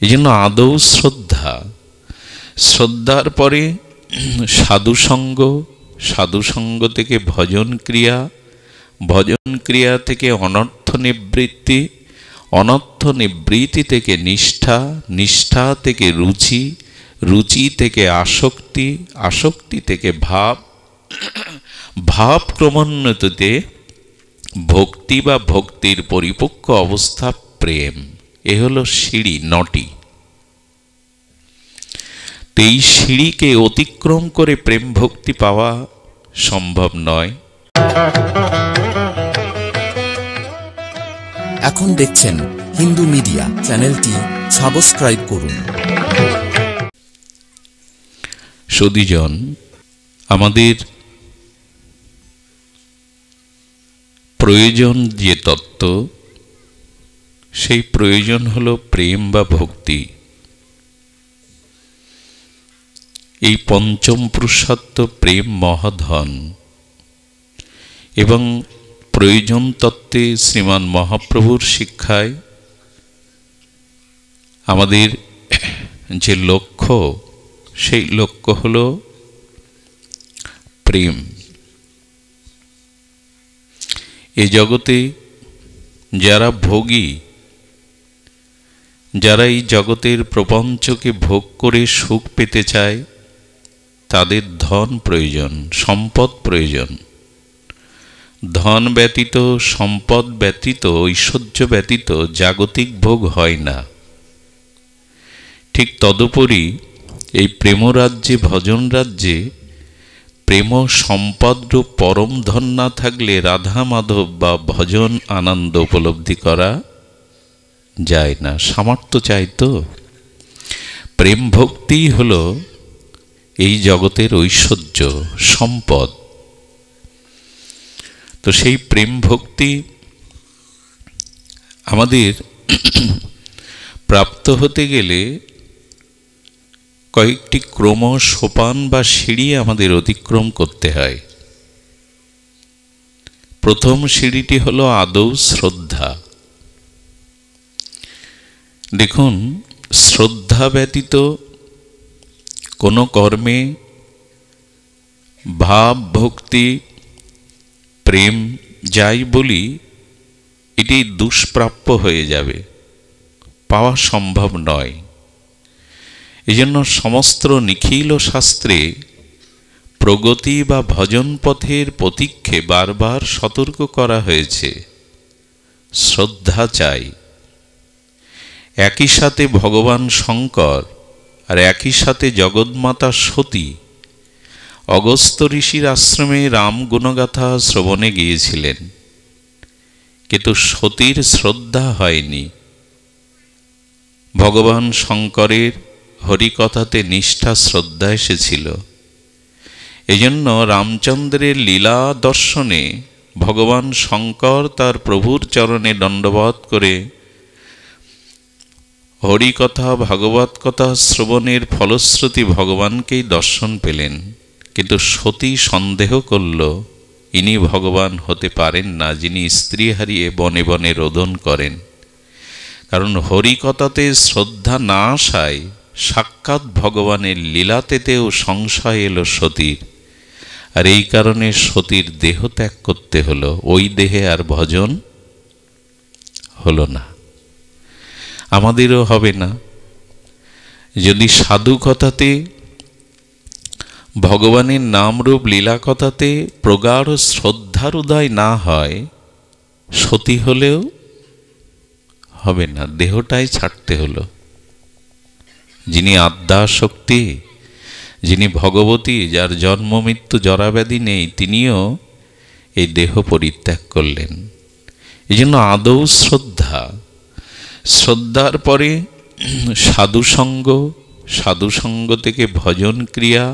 এই জন্য আদৌ শ্রদ্ধা, শ্রদ্ধার পরে সাধুসঙ্গ, সাধুসঙ্গ থেকে ভজন ক্রিয়া, ভজন ক্রিয়া থেকে অনর্থ নিবৃত্তি, অনর্থ নিবৃত্তি থেকে নিষ্ঠা, নিষ্ঠা থেকে রুচি, রুচি থেকে আসক্তি, আসক্তি থেকে ভাব, ভাব ক্রমোন্নতিতে ভক্তি বা ভক্তির পরিপক্ক অবস্থা প্রেম। এ হলো সিঁড়ি, 9টি। এই সিঁড়িকে অতিক্রম করে প্রেম ভক্তি পাওয়া সম্ভব নয়। এখন দেখছেন হিন্দু মিডিয়া, চ্যানেলটি সাবস্ক্রাইব করুন। সুধীজন, আমাদের প্রয়োজন যে তত্ত্ব, সেই প্রয়োজন হলো প্রেম বা ভক্তি। এই পঞ্চম পুরুষার্থ প্রেম মহাধন, এবং প্রয়োজন তত্ত্বে শ্রীমান মহাপ্রভুর শিক্ষায় আমাদের যে লক্ষ্য, সেই লক্ষ্য হল প্রেম। এ জগতে যারা ভোগী, যারা এই জগতের প্রপঞ্চকে ভোগ করে সুখ পেতে চায়, তাদের ধন প্রয়োজন, সম্পদ প্রয়োজন। ধন ব্যতীত, সম্পদ ব্যতীত, ঐশ্বর্য ব্যতীত জাগতিক ভোগ হয় না। ঠিক তদুপরি এই প্রেমরাজ্যে, ভজন রাজ্যে প্রেম সম্পদরূপ পরম ধন না থাকলে রাধা মাধব বা ভজন আনন্দ উপলব্ধি করা যায় না। সামর্থ্য চাই তো। প্রেম ভক্তি হল এই জগতের ঐশ্বর্য, সম্পদ। তো সেই প্রেম ভক্তি আমাদের প্রাপ্ত হতে গেলে কয়েকটি ক্রম, সোপান বা সিঁড়ি আমাদের অতিক্রম করতে হয়। প্রথম সিঁড়িটি হলো আদৌ শ্রদ্ধা। দেখুন, শ্রদ্ধা ব্যতীত কোনো কর্মে ভাব, ভক্তি, প্রেম যাই বলি, এটি দুষ্প্রাপ্য হয়ে যাবে, পাওয়া সম্ভব নয়। এজন্য সমস্ত নিখিল শাস্ত্রে প্রগতি বা ভজন পথের প্রতীক্ষে বারবার সতর্ক করা হয়েছে, শ্রদ্ধা চাই। একই সাথে ভগবান শঙ্কর আর একই সাথে জগন্মাতা সতী অগস্ত্য ঋষির আশ্রমে রাম গুণগাথা শ্রবণে গিয়েছিলেন, কিন্তু সতীর শ্রদ্ধা হয়নি। ভগবান শঙ্করের হরিকথাতে নিষ্ঠা, শ্রদ্ধা এসেছিল। এজন্য রামচন্দ্রের লীলা দর্শনে ভগবান শঙ্কর তার প্রভুর চরণে দণ্ডবৎ করে হরিকথা, ভাগবত কথা শ্রবণের ফলশ্রুতি ভগবানকেই দর্শন পেলেন। কিন্তু সতী সন্দেহ করল, ইনি ভগবান হতে পারেন না, যিনি স্ত্রী হারিয়ে বনে বনে রোদন করেন। কারণ হরিকথাতে শ্রদ্ধা না আসায় সাক্ষাৎ ভগবানের লীলাতেতেও সংশয় এলো সতীর। আর এই কারণে সতীর দেহ ত্যাগ করতে হলো, ওই দেহে আর ভজন হলো না। আমাদেরও হবে না। যদি সাধু কথাতে, ভগবানের নামরূপ লীলা কথাতে প্রগাঢ় শ্রদ্ধার উদয় না হয়, সতী হলেও হবে না, দেহটাই ছাড়তে হলো। যিনি আদ্যাশক্তি, যিনি ভগবতী, যার জন্ম মৃত্যু জরাব্যাধি নেই, তিনিও এই দেহ পরিত্যাগ করলেন। এই জন্য আদৌ শ্রদ্ধা, শ্রদ্ধার পরে সাধুসঙ্গ, সাধুসঙ্গ থেকে ভজন ক্রিয়া,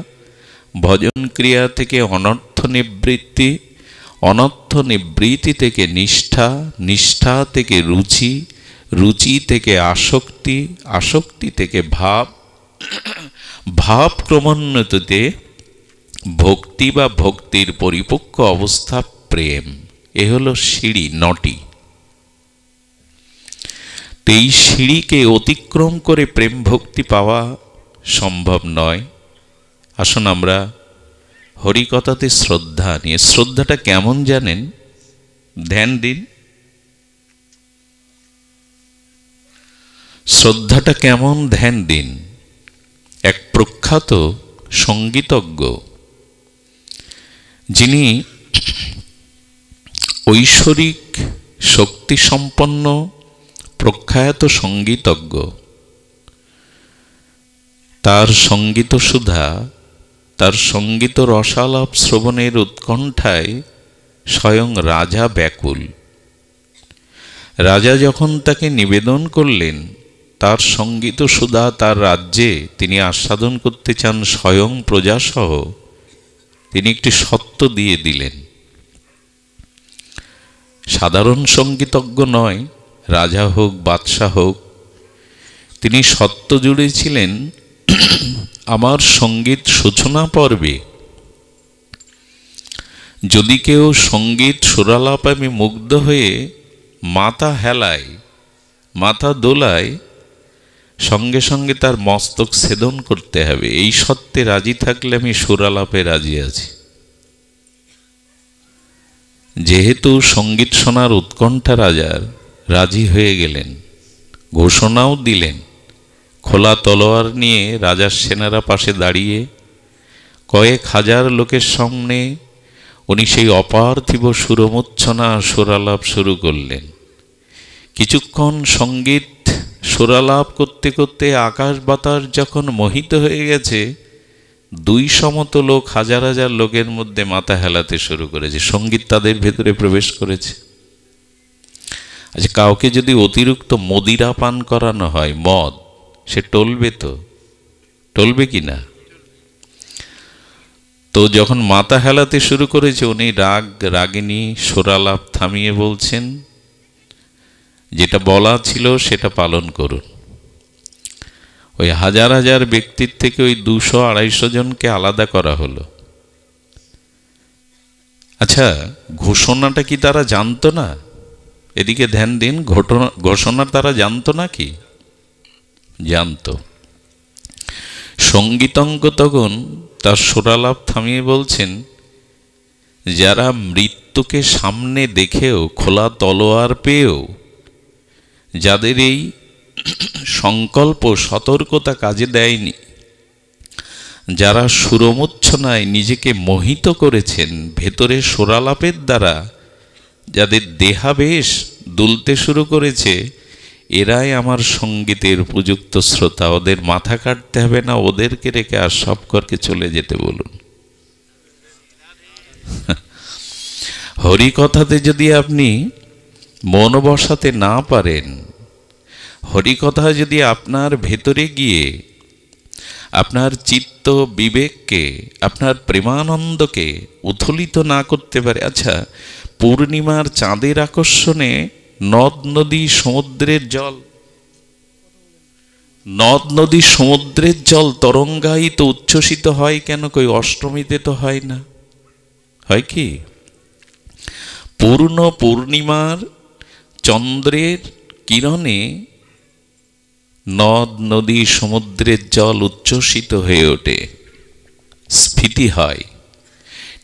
ভজন ক্রিয়া থেকে অনর্থ নিবৃত্তি, অনর্থ নিবৃত্তি থেকে নিষ্ঠা, নিষ্ঠা থেকে রুচি, রুচি থেকে আসক্তি, আসক্তি থেকে ভাব, ভাব ক্রমোন্নতিতে ভক্তি বা ভক্তির পরিপক্ক অবস্থা প্রেম। এ হলো সিঁড়ি, 9টি। তো এই সিঁড়িকে অতিক্রম করে প্রেম ভক্তি পাওয়া সম্ভব নয়। আসুন আমরা হরিকথাতে শ্রদ্ধা নিয়ে, শ্রদ্ধাটা কেমন জানেন? ধ্যান দিন, শ্রদ্ধাটা কেমন ধ্যান দিন। এক প্রখ্যাত সঙ্গীতজ্ঞ, যিনি ঐশ্বরিক শক্তিসম্পন্ন প্রখ্যাত সঙ্গীতজ্ঞ, তার সঙ্গীত সুধা, তার সঙ্গীত রসালাপ শ্রবণের উৎকণ্ঠায় স্বয়ং রাজা ব্যাকুল। রাজা যখন তাকে নিবেদন করলেন তার সঙ্গীত সুধা তার রাজ্যে তিনি আস্বাদন করতে চান স্বয়ং প্রজাসহ, তিনি একটি সত্ত্ব দিয়ে দিলেন। সাধারণ সঙ্গীতজ্ঞ নয়, রাজা হোক বাদশাহ হোক, তিনি সত্ত্ব জুড়েছিলেন আমার সঙ্গীত সূচনা পর্বে যদি কেউ সঙ্গীত সুরালাপ আমি মুগ্ধ হয়ে মাথা হেলায়, মাথা দোলায়, সঙ্গে সঙ্গে তার মস্তক ছেদন করতে হবে। এই সত্ত্বে রাজি থাকলে আমি সুরালাপে রাজি আছি। যেহেতু সঙ্গীত শোনার উৎকণ্ঠা রাজার, রাজি হয়ে গেলেন, ঘোষণাও দিলেন। খোলা তলোয়ার নিয়ে রাজার সেনারা পাশে দাঁড়িয়ে কয়েক হাজার লোকের সামনে উনি সেই অপার্থিব সুরমূর্ছনা সুরালাপ শুরু করলেন। কিছুক্ষণ সঙ্গীত সুরালাপ করতে করতে আকাশ বাতাস যখন মোহিত হয়ে গেছে, 200 মতো লোক হাজার হাজার লোকের মধ্যে মাথা হেলাতে শুরু করেছে, সঙ্গীত তাদের ভেতরে প্রবেশ করেছে। আচ্ছা, কাউকে যদি অতিরিক্ত মদিরা পান করানো হয়, মদ, সে টলবে তো? টলবে কি না? তো যখন মাথা হেলাতে শুরু করেছে, উনি রাগিনী সুরালাপ থামিয়ে বলছেন, যেটা বলা ছিল সেটা পালন করুন। ওই হাজার হাজার ব্যক্তির থেকে ওই 200-250 জনকে আলাদা করা হলো। আচ্ছা, ঘোষণাটা কি তারা জানতো না? এদিকে ধ্যান দিন, ঘোষণা তারা জানতো না কি? জানতো। সঙ্গীতজ্ঞ তখন তার সুরালাপ থামিয়ে বলছেন, যারা মৃত্যুকে সামনে দেখেও, খোলা তলোয়ার পেয়েও, যাদের এই সংকল্প সতর্কতা কাজে দেয়নি, যারা সুরমূর্ছনায় নিজেকে মোহিত করেছেন ভেতরে সুরালাপের দ্বারা, যাদের দেহাবেশ দুলতে শুরু করেছে, এরাই আমার সঙ্গীতের উপযুক্ত শ্রোতা। ওদের মাথা কাটতে হবে না, ওদেরকে রেখে আর সব করকে চলে যেতে বলুন। হরিকথাতে যদি আপনি মন বসাতে না পারেন, হরিকথা যদি আপনার ভেতরে গিয়ে আপনার চিত্ত বিবেককে, আপনার প্রেমানন্দকে উথলিত না করতে পারে। আচ্ছা, পূর্ণিমার চাঁদের আকর্ষণে নদ নদী সমুদ্রের জল, নদ নদী সমুদ্রের জল তরঙ্গায়িত উচ্ছ্বসিত হয় কেন? কই অষ্টমীতে তো হয় না? হয় কি? পূর্ণ পূর্ণিমার চন্দ্রের কিরণে নদ নদী সমুদ্রের জল উচ্ছ্বসিত হয়ে ওঠে, স্ফীতি হয়।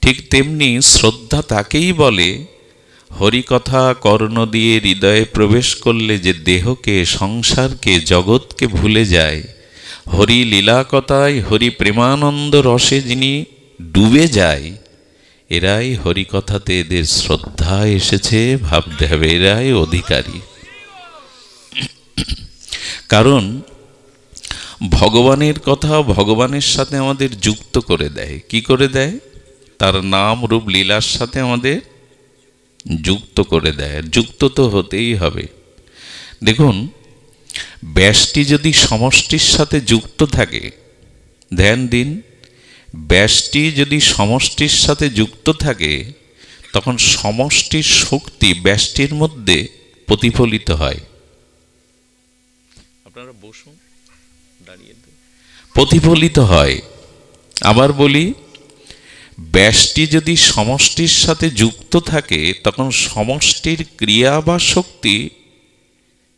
ঠিক তেমনি শ্রদ্ধা তাকেই বলে, হরিকথা কর্ণ দিয়ে হৃদয়ে প্রবেশ করলে যে দেহকে, সংসারকে, জগৎকে ভুলে যায়, হরি লীলা কথায়, হরি প্রেমানন্দ রসে যিনি ডুবে যায়, এরাই হরিকথাতে এদের শ্রদ্ধা এসেছে ভাবতে হবে, এরাই অধিকারী। কারণ ভগবানের কথা ভগবানের সাথে আমাদের যুক্ত করে দেয়। কি করে দেয়? তার নাম রূপ লীলার সাথে আমাদের যুক্ত করে দেয়। যুক্ত তো হতেই হবে। দেখুন, ব্যষ্টি যদি সমষ্টির সাথে যুক্ত থাকে, ধ্যান দিন, ব্যষ্টি যদি সমষ্টির সাথে যুক্ত থাকে, তখন সমষ্টির শক্তি ব্যষ্টির মধ্যে প্রতিফলিত হয়। আপনারা বসুন, দাঁড়িয়ে প্রতিফলিত হয়। আবার বলি, ব্যষ্টি যদি সমষ্টির সাথে যুক্ত থাকে, তখন সমষ্টির ক্রিয়া বা শক্তি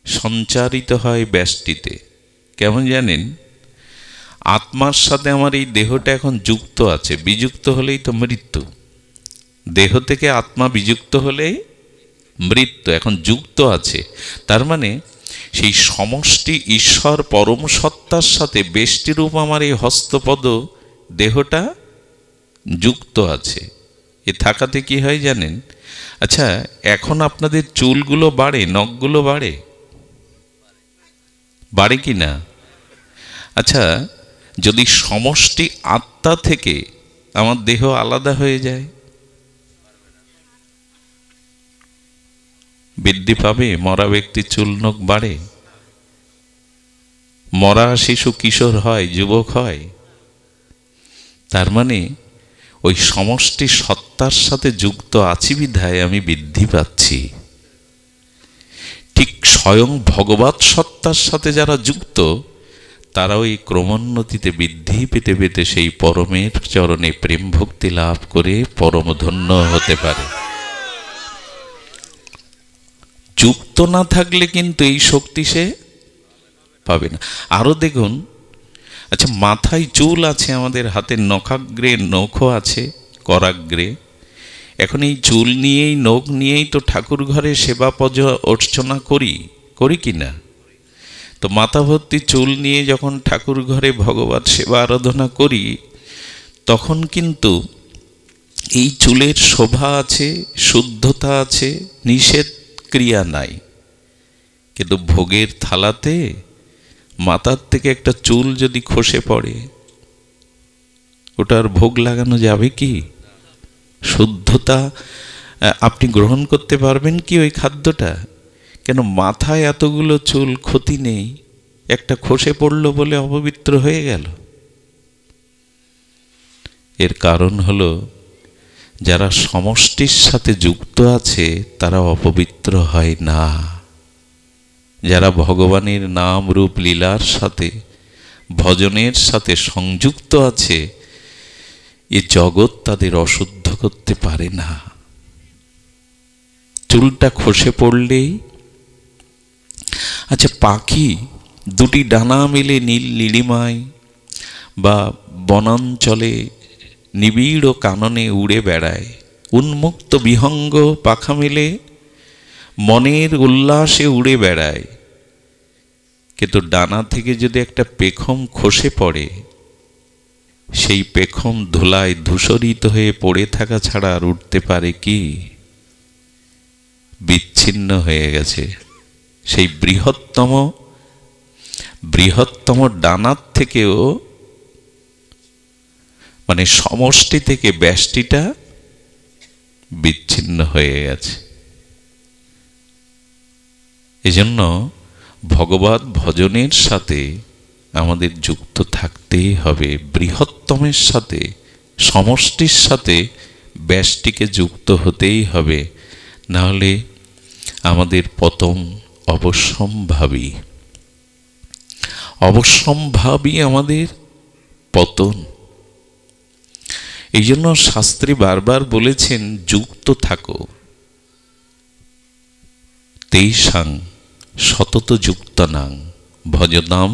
সঞ্চারিত হয় ব্যষ্টিতে। কেমন জানেন? আত্মার সাথে আমার এই দেহটা এখন যুক্ত আছে, বিযুক্ত হলেই তো মৃত্যু। দেহ থেকে আত্মা বিযুক্ত হলেই মৃত্যু, এখন যুক্ত আছে। তার মানে সেই সমষ্টি ঈশ্বর পরম সত্তার সাথে বেষ্টিরূপ আমার এই হস্তপদ দেহটা যুক্ত আছে। এ থাকাতে কি হয় জানেন? আচ্ছা, এখন আপনাদের চুলগুলো বাড়ে, নখগুলো বাড়ে, বাড়ে কি না? আচ্ছা, যদি সমষ্টি আত্মা থেকে আমার দেহ আলাদা হয়ে যায়, বৃদ্ধি পাবে? মরা ব্যক্তির চুল নখ বাড়ে? মরা শিশু কিশোর হয়, যুবক হয়? তার মানে ওই সমষ্টি সত্তার সাথে যুক্ত আছি বিধায় আমি বৃদ্ধি পাচ্ছি। ঠিক স্বয়ং ভগবৎ সত্তার সাথে যারা যুক্ত, তারাও এই ক্রমোন্নতিতে বৃদ্ধি পেতে পেতে সেই পরমের চরণে প্রেম ভক্তি লাভ করে পরম ধন্য হতে পারে। যুক্ত না থাকলে কিন্তু এই শক্তি সে পাবে না। আরো দেখুন, আচ্ছা, মাথায় চুল আছে, আমাদের হাতের নখাগ্রে নখও আছে, করাগ্রে। এখন এই চুল নিয়েই, নখ নিয়েই তো ঠাকুর ঘরে সেবা অর্চনা করি কি না? তো মাথা ভর্তি চুল নিয়ে যখন ঠাকুর ঘরে ভগবত সেবা আরাধনা করি, তখন কিন্তু এই চুলের শোভা আছে, শুদ্ধতা আছে, নিষেধ ক্রিয়া নাই। কিন্তু ভোগের থালাতে মাথার থেকে একটা চুল যদি খসে পড়ে, ওটার ভোগ লাগানো যাবে কি? শুদ্ধতা আপনি গ্রহণ করতে পারবেন কি ওই খাদ্যটা? কেন মাথায় এতগুলো চুল, ক্ষতি নেই, একটা খসে পড়ল বলে অপবিত্র হয়ে গেল? এর কারণ হলো, যারা সমষ্টির সাথে যুক্ত আছে তারা অপবিত্র হয় না। যারা ভগবানের নাম রূপ লীলার সাথে, ভজনের সাথে সংযুক্ত আছে, এ জগৎ তাদের অশুদ্ধ করতে পারে না। চুলটা খসে পড়লেই, আচ্ছা, পাখি দুটি ডানা মেলে নীল নীলিমায় বা বনাঞ্চলে নিবিড় কাননে উড়ে বেড়ায়, উন্মুক্ত বিহঙ্গ পাখা মেলে মনের উল্লাসে উড়ে বেড়ায়। কিন্তু ডানা থেকে যদি একটা পেখম খসে পড়ে, সেই পেখম ধুলায় ধূসরিত হয়ে পড়ে থাকা ছাড়া আর উঠতে পারে কি? বিচ্ছিন্ন হয়ে গেছে। সেই বৃহত্তম ডানার থেকেও, মানে সমষ্টি থেকে ব্যষ্টিটা বিচ্ছিন্ন হয়ে গেছে। এজন্য ভগবত ভজনের সাথে আমাদের যুক্ত থাকতেই হবে। বৃহত্তমের সাথে, সমষ্টির সাথে ব্যষ্টিকে যুক্ত হতেই হবে, নাহলে আমাদের পতন অবশ্যম্ভাবী। অবশ্যম্ভাবী আমাদের পতন। এই জন্য শাস্ত্রী বারবার বলেছেন, যুক্ত থাকো। তেষাং সতত যুক্তানাং ভজতাম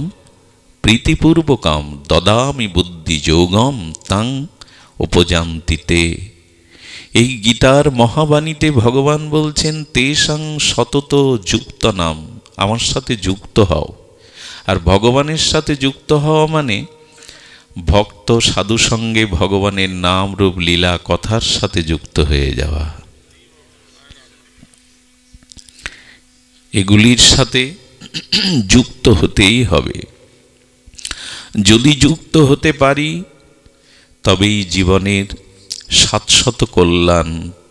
প্রীতিপূর্বকম দদামি বুদ্ধি যোগম তাং উপজান্তিতে। এই গীতার মহাবাণীতে ভগবান বলছেন, তেষাং সতত যুক্তানাম, আমার সাথে যুক্ত হও। আর ভগবানের সাথে যুক্ত হওয়া মানে ভক্ত সাধু সঙ্গে ভগবানের নাম রূপ লীলা কথার সাথে যুক্ত হয়ে যাওয়া। এগুলির সাথে যুক্ত হতেই হবে। যদি যুক্ত হতে পারি, তবেই জীবনের শাশ্বত কল্যাণ,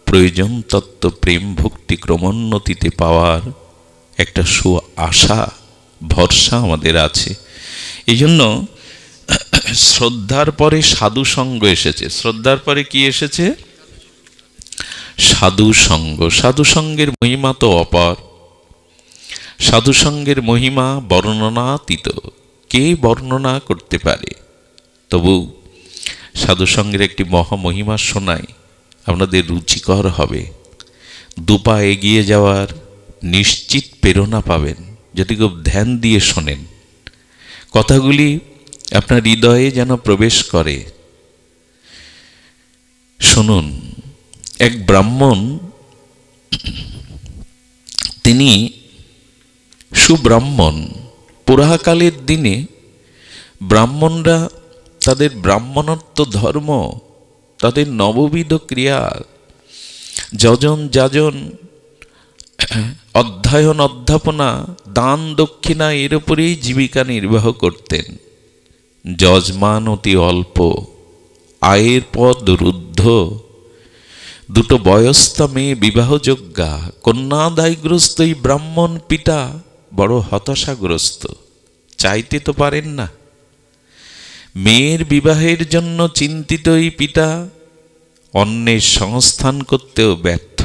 প্রয়োজন তত্ত্ব প্রেম ভক্তি ক্রমোন্নতিতে পাওয়ার একটা আশা, ভরসা আমাদের আছে। এই জন্য শ্রদ্ধার পরে সাধু সঙ্গ এসেছে। শ্রদ্ধার পরে কি এসেছে? সাধু সঙ্গ। সাধু সঙ্গের মহিমা তো অপার। সাধু সঙ্গের মহিমা বর্ণনাতীত, কে বর্ণনা করতে পারে? তবু সাধু সঙ্গের একটি মহামহিমা শোনাই, আপনাদের রুচিকর হবে। দুপা এগিয়ে যাওয়ার নিশ্চিত প্রেরণা পাবেন। যদি খুব ধ্যান দিয়ে শোনেন, কথাগুলি আপনার হৃদয়ে যেন প্রবেশ করে। শুনুন, এক ব্রাহ্মণ, তিনি সুব্রাহ্মণ। পুরাকালের দিনে ব্রাহ্মণরা তাদের ব্রাহ্মণত্ব ধর্ম, তাদের নববিধ ক্রিয়া, যজন যাজন, অধ্যয়ন অধ্যাপনা, দান দক্ষিণা, এর উপরেই জীবিকা নির্বাহ করতেন। যজমান অতি অল্প, আয়ের পদ রুদ্ধ, দুটো বয়স্তা মেয়ে বিবাহযোগ্যা, কন্যাদায়গ্রস্ত এই ব্রাহ্মণ পিতা বড় হতাশাগ্রস্ত। চাইতে তো পারেন না। মেয়ের বিবাহের জন্য চিন্তিত এই পিতা অন্যের সংস্থান করতেও ব্যর্থ।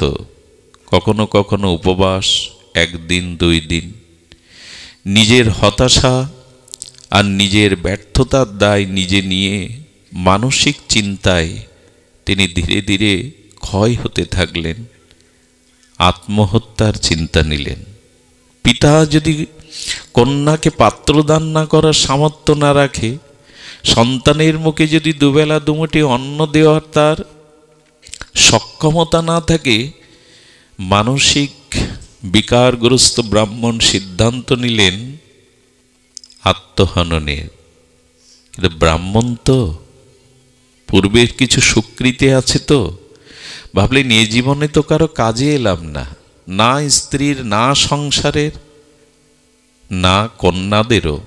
কখনো কখনো উপবাস, একদিন দুই দিন। নিজের হতাশা আর নিজের ব্যর্থতার দায় নিজে নিয়ে মানসিক চিন্তায় তিনি ধীরে ধীরে ক্ষয় হতে থাকলেন। আত্মহত্যার চিন্তা নিলেন। পিতা যদি কন্যাকে পাত্রদান না করার সামর্থ্য না রাখে, সন্তানের মুখে যদি দুবেলা দুমুঠি অন্ন দেওয়ার তার সক্ষমতা না থাকে, মানসিক বিকারগ্রস্ত ব্রাহ্মণ সিদ্ধান্ত নিলেন আত্মহননের। কিন্তু ব্রাহ্মণ তো, পূর্বের কিছু সুকৃতি আছে তো, ভাবলেন এ জীবনে তো কারো কাজে এলাম না, না স্ত্রীর, না সংসারের, না কন্যাদেরও।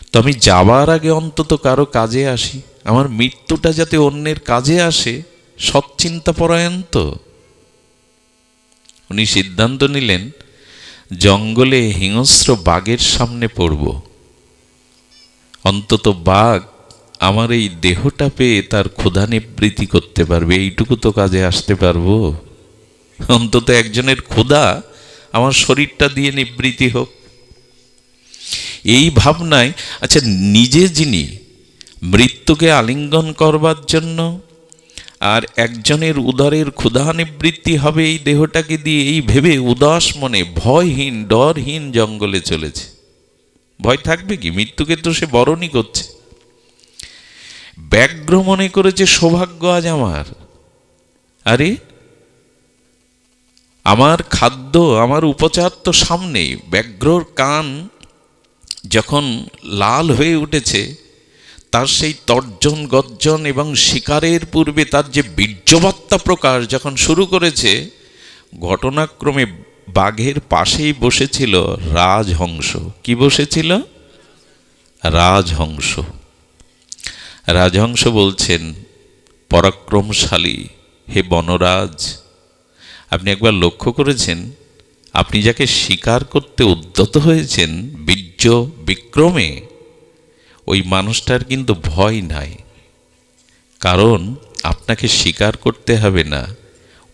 তো আমি যাবার আগে অন্তত কারো কাজে আসি, আমার মৃত্যুটা যাতে অন্যের কাজে আসে, সৎচিন্তা পরায়ণ তো। উনি সিদ্ধান্ত নিলেন জঙ্গলে হিংস্র বাঘের সামনে পড়ব, অন্তত বাঘ আমার এই দেহটা পেয়ে তার ক্ষুধা নিবৃত্তি করতে পারবে, এইটুকু তো কাজে আসতে পারবো। অন্তত একজনের ক্ষুধা আমার শরীরটা দিয়ে নিবৃত্তি হোক, এই ভাবনায়। আচ্ছা, নিজে যিনি মৃত্যুকে আলিঙ্গন করবার জন্য আর একজনের উদরের ক্ষুধা নিবৃত্তি হবে এই দেহটাকে দিয়ে, এই ভেবে উদাস মনে, ভয়হীন ডরহীন জঙ্গলে চলেছে। ভয় থাকবে কি? মৃত্যুকে তো সে বরণই করছে। ব্যাঘ্র মনে করেছে সৌভাগ্য আজ আমার। আরে আমার খাদ্য, আমার উপচার তো সামনেই। ব্যাঘ্রর কান যখন লাল হয়ে উঠেছে, তার সেই তর্জন গর্জন এবং শিকারের পূর্বে তার যে বীর্যবাত্তা প্রকাশ যখন শুরু করেছে, ঘটনাক্রমে বাঘের পাশেই বসেছিল রাজহংস। কি বসেছিল? রাজহংস। রাজহংস বলছেন, পরাক্রমশালী হে বনরাজ, আপনি একবার লক্ষ্য করেছেন, আপনি যাকে শিকার করতে উদ্যত হয়েছেন বীর্য বিক্রমে, ওই মানুষটার কিন্তু ভয় নাই। কারণ আপনাকে স্বীকার করতে হবে না,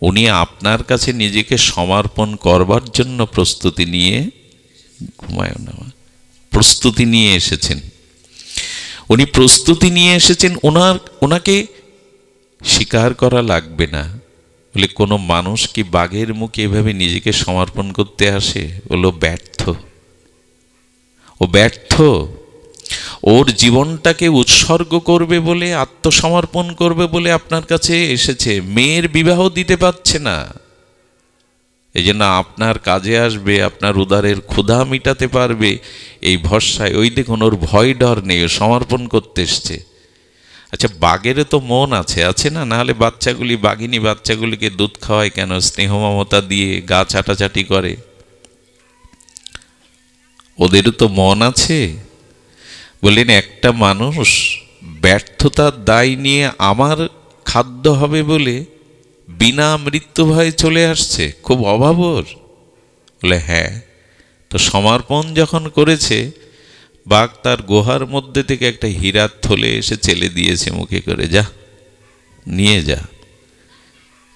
উনি আপনার কাছে নিজেকে সমর্পণ করবার জন্য প্রস্তুতি নিয়ে, প্রস্তুতি নিয়ে এসেছেন। উনি প্রস্তুতি নিয়ে এসেছেন, ওনাকে স্বীকার করা লাগবে না। বলে কোনো মানুষ কি বাঘের মুখে এভাবে নিজেকে সমর্পণ করতে আসে? বলল ব্যর্থ, ও ব্যর্থ। ওর জীবনটাকে উৎসর্গ করবে বলে, আত্মসমর্পণ করবে বলে আপনার কাছে এসেছে। মেয়ের বিবাহ দিতে পারছে না, এই জন্য আপনার কাজে আসবে, আপনার উদারের ক্ষুধা মিটাতে পারবে এই ভরসায়। ওই দেখুন, ওর ভয় ডর নেই, ও সমর্পণ করতে এসছে। আচ্ছা, বাঘেরও তো মন আছে, আছে না? নাহলে বাচ্চাগুলি, বাঘিনী বাচ্চাগুলিকে দুধ খাওয়ায় কেন? স্নেহ মমতা দিয়ে গা চাটাচাটি করে। ওদেরও তো মন আছে। বললেন, একটা মানুষ ব্যর্থতার দায় নিয়ে আমার খাদ্য হবে বলে বিনা মৃত্যু ভয়ে চলে আসছে, খুব অভাবর। বলে হ্যাঁ। তো সমর্পণ যখন করেছে, বাঘ তার গুহার মধ্যে থেকে একটা হীরার থলে এসে চেলে দিয়েছে মুখে করে, যা নিয়ে যা।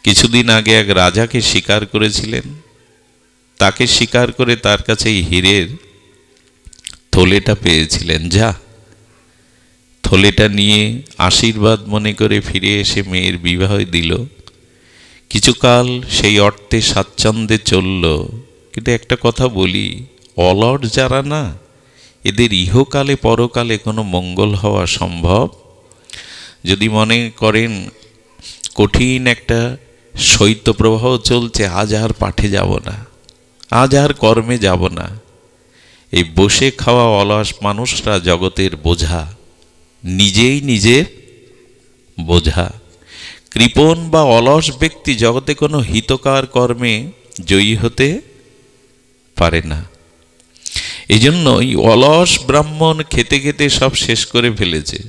কিছুদিন আগে এক রাজাকে শিকার করেছিলেন, তাকে শিকার করে তার কাছে এই হীরের থলেটা পেয়েছিলেন, যা। থলেটা নিয়ে আশীর্বাদ মনে করে ফিরে এসে মেয়ের বিবাহ দিল। কিছুকাল সেই অর্থে স্বাচ্ছন্দ্যে চলল। কিন্তু একটা কথা বলি, অলট যারা না, এদের ইহকালে পরকালে কোনো মঙ্গল হওয়া সম্ভব। যদি মনে করেন কঠিন একটা শৈত্যপ্রবাহ চলছে, আজ আর পাঠে যাব না, আজ আর কর্মে যাব না, এই বসে খাওয়া অলস মানুষরা জগতের বোঝা, নিজেই নিজের বোঝা। কৃপণ বা অলস ব্যক্তি জগতে কোনো হিতকার কর্মে জয়ী হতে পারে না। এই জন্য এই অলস ব্রাহ্মণ খেতে খেতে সব শেষ করে ফেলেছে।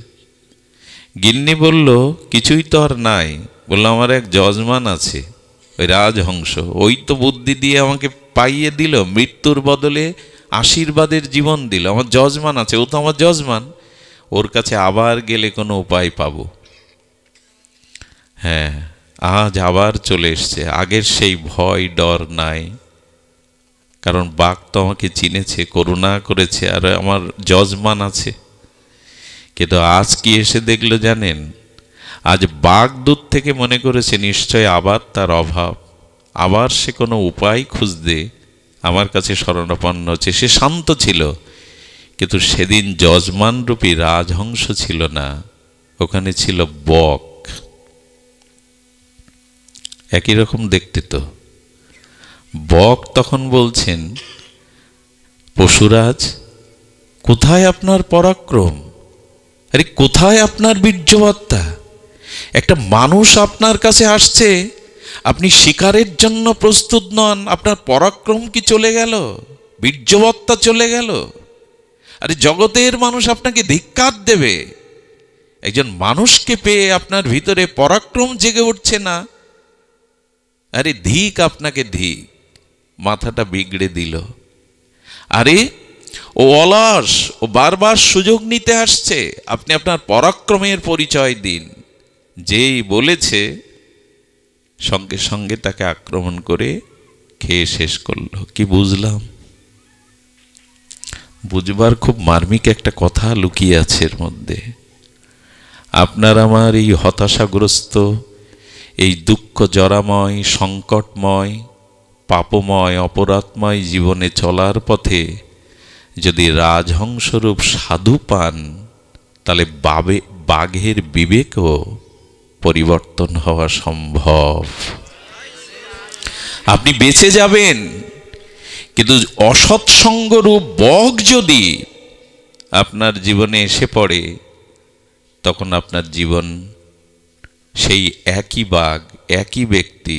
গিন্নি বলল, কিছুই তো আর নাই। বলল, আমার এক যজমান আছে, ওই রাজহংস, ওই তো বুদ্ধি দিয়ে আমাকে পাইয়ে দিল, মৃত্যুর বদলে আশীর্বাদের জীবন দিল। আমার যজমান আছে, ও তো আমার যজমান, ওর কাছে আবার গেলে কোনো উপায় পাবো। হ্যাঁ, আজ আবার চলে এসছে, আগের সেই ভয় ডর নাই, কারণ বাঘ তো আমাকে চিনেছে, করুণা করেছে, আর আমার যজমান আছে। কিন্তু আজ কি এসে দেখলো জানেন? আজ বাঘ দূর থেকে মনে করেছে নিশ্চয় আবার তার অভাব, আবার সে কোনো উপায় খুঁজতে আমার কাছে শরণাপন্ন হচ্ছে। সে শান্ত ছিল, কিন্তু সেদিন যজমানরূপী রাজহংস ছিল না, ওখানে ছিল বক। একই রকম দেখতে তো। বক তখন বলছেন, পশুরাজ, কোথায় আপনার পরাক্রম? আরে কোথায় আপনার বীর্যবত্তা? একটা মানুষ আপনার কাছে আসছে, আপনি শিকারের জন্য প্রস্তুত নন, আপনার পরাক্রম কি চলে গেল? বীর্যবত্তা চলে গেল? আরে জগতের মানুষ আপনাকে ধিক্কার দেবে। একজন মানুষকে পেয়ে আপনার ভিতরে পরাক্রম জেগে উঠছে না। আরে ধিক আপনাকে, ধিক, মাথাটা বিগড়ে দিল। আরে ও অলস, ও বারবার সুযোগ নিতে আসছে, আপনি আপনার পরাক্রমের পরিচয় দিন। যেই বলেছে সঙ্গে সঙ্গে তাকে আক্রমণ করে খেয়ে শেষ করলো। কি বুঝলাম? বুঝবার খুব মার্মিক একটা কথা লুকিয়ে আছে এর মধ্যে। আপনার আমার এই হতাশাগ্রস্ত, এই দুঃখ জরাময়, সংকটময়, পাপময়, অপরাধময় জীবনে চলার পথে যদি রাজহংসরূপ সাধু পান, তাহলে বাঘের বিবেকও পরিবর্তন হওয়া সম্ভব। আপনি বেঁচে যাবেন, কিন্তু অসৎসঙ্গরূপ বক যদি আপনার জীবনে এসে পড়ে, তখন আপনার জীবন সেই একই বাঘ, একই ব্যক্তি,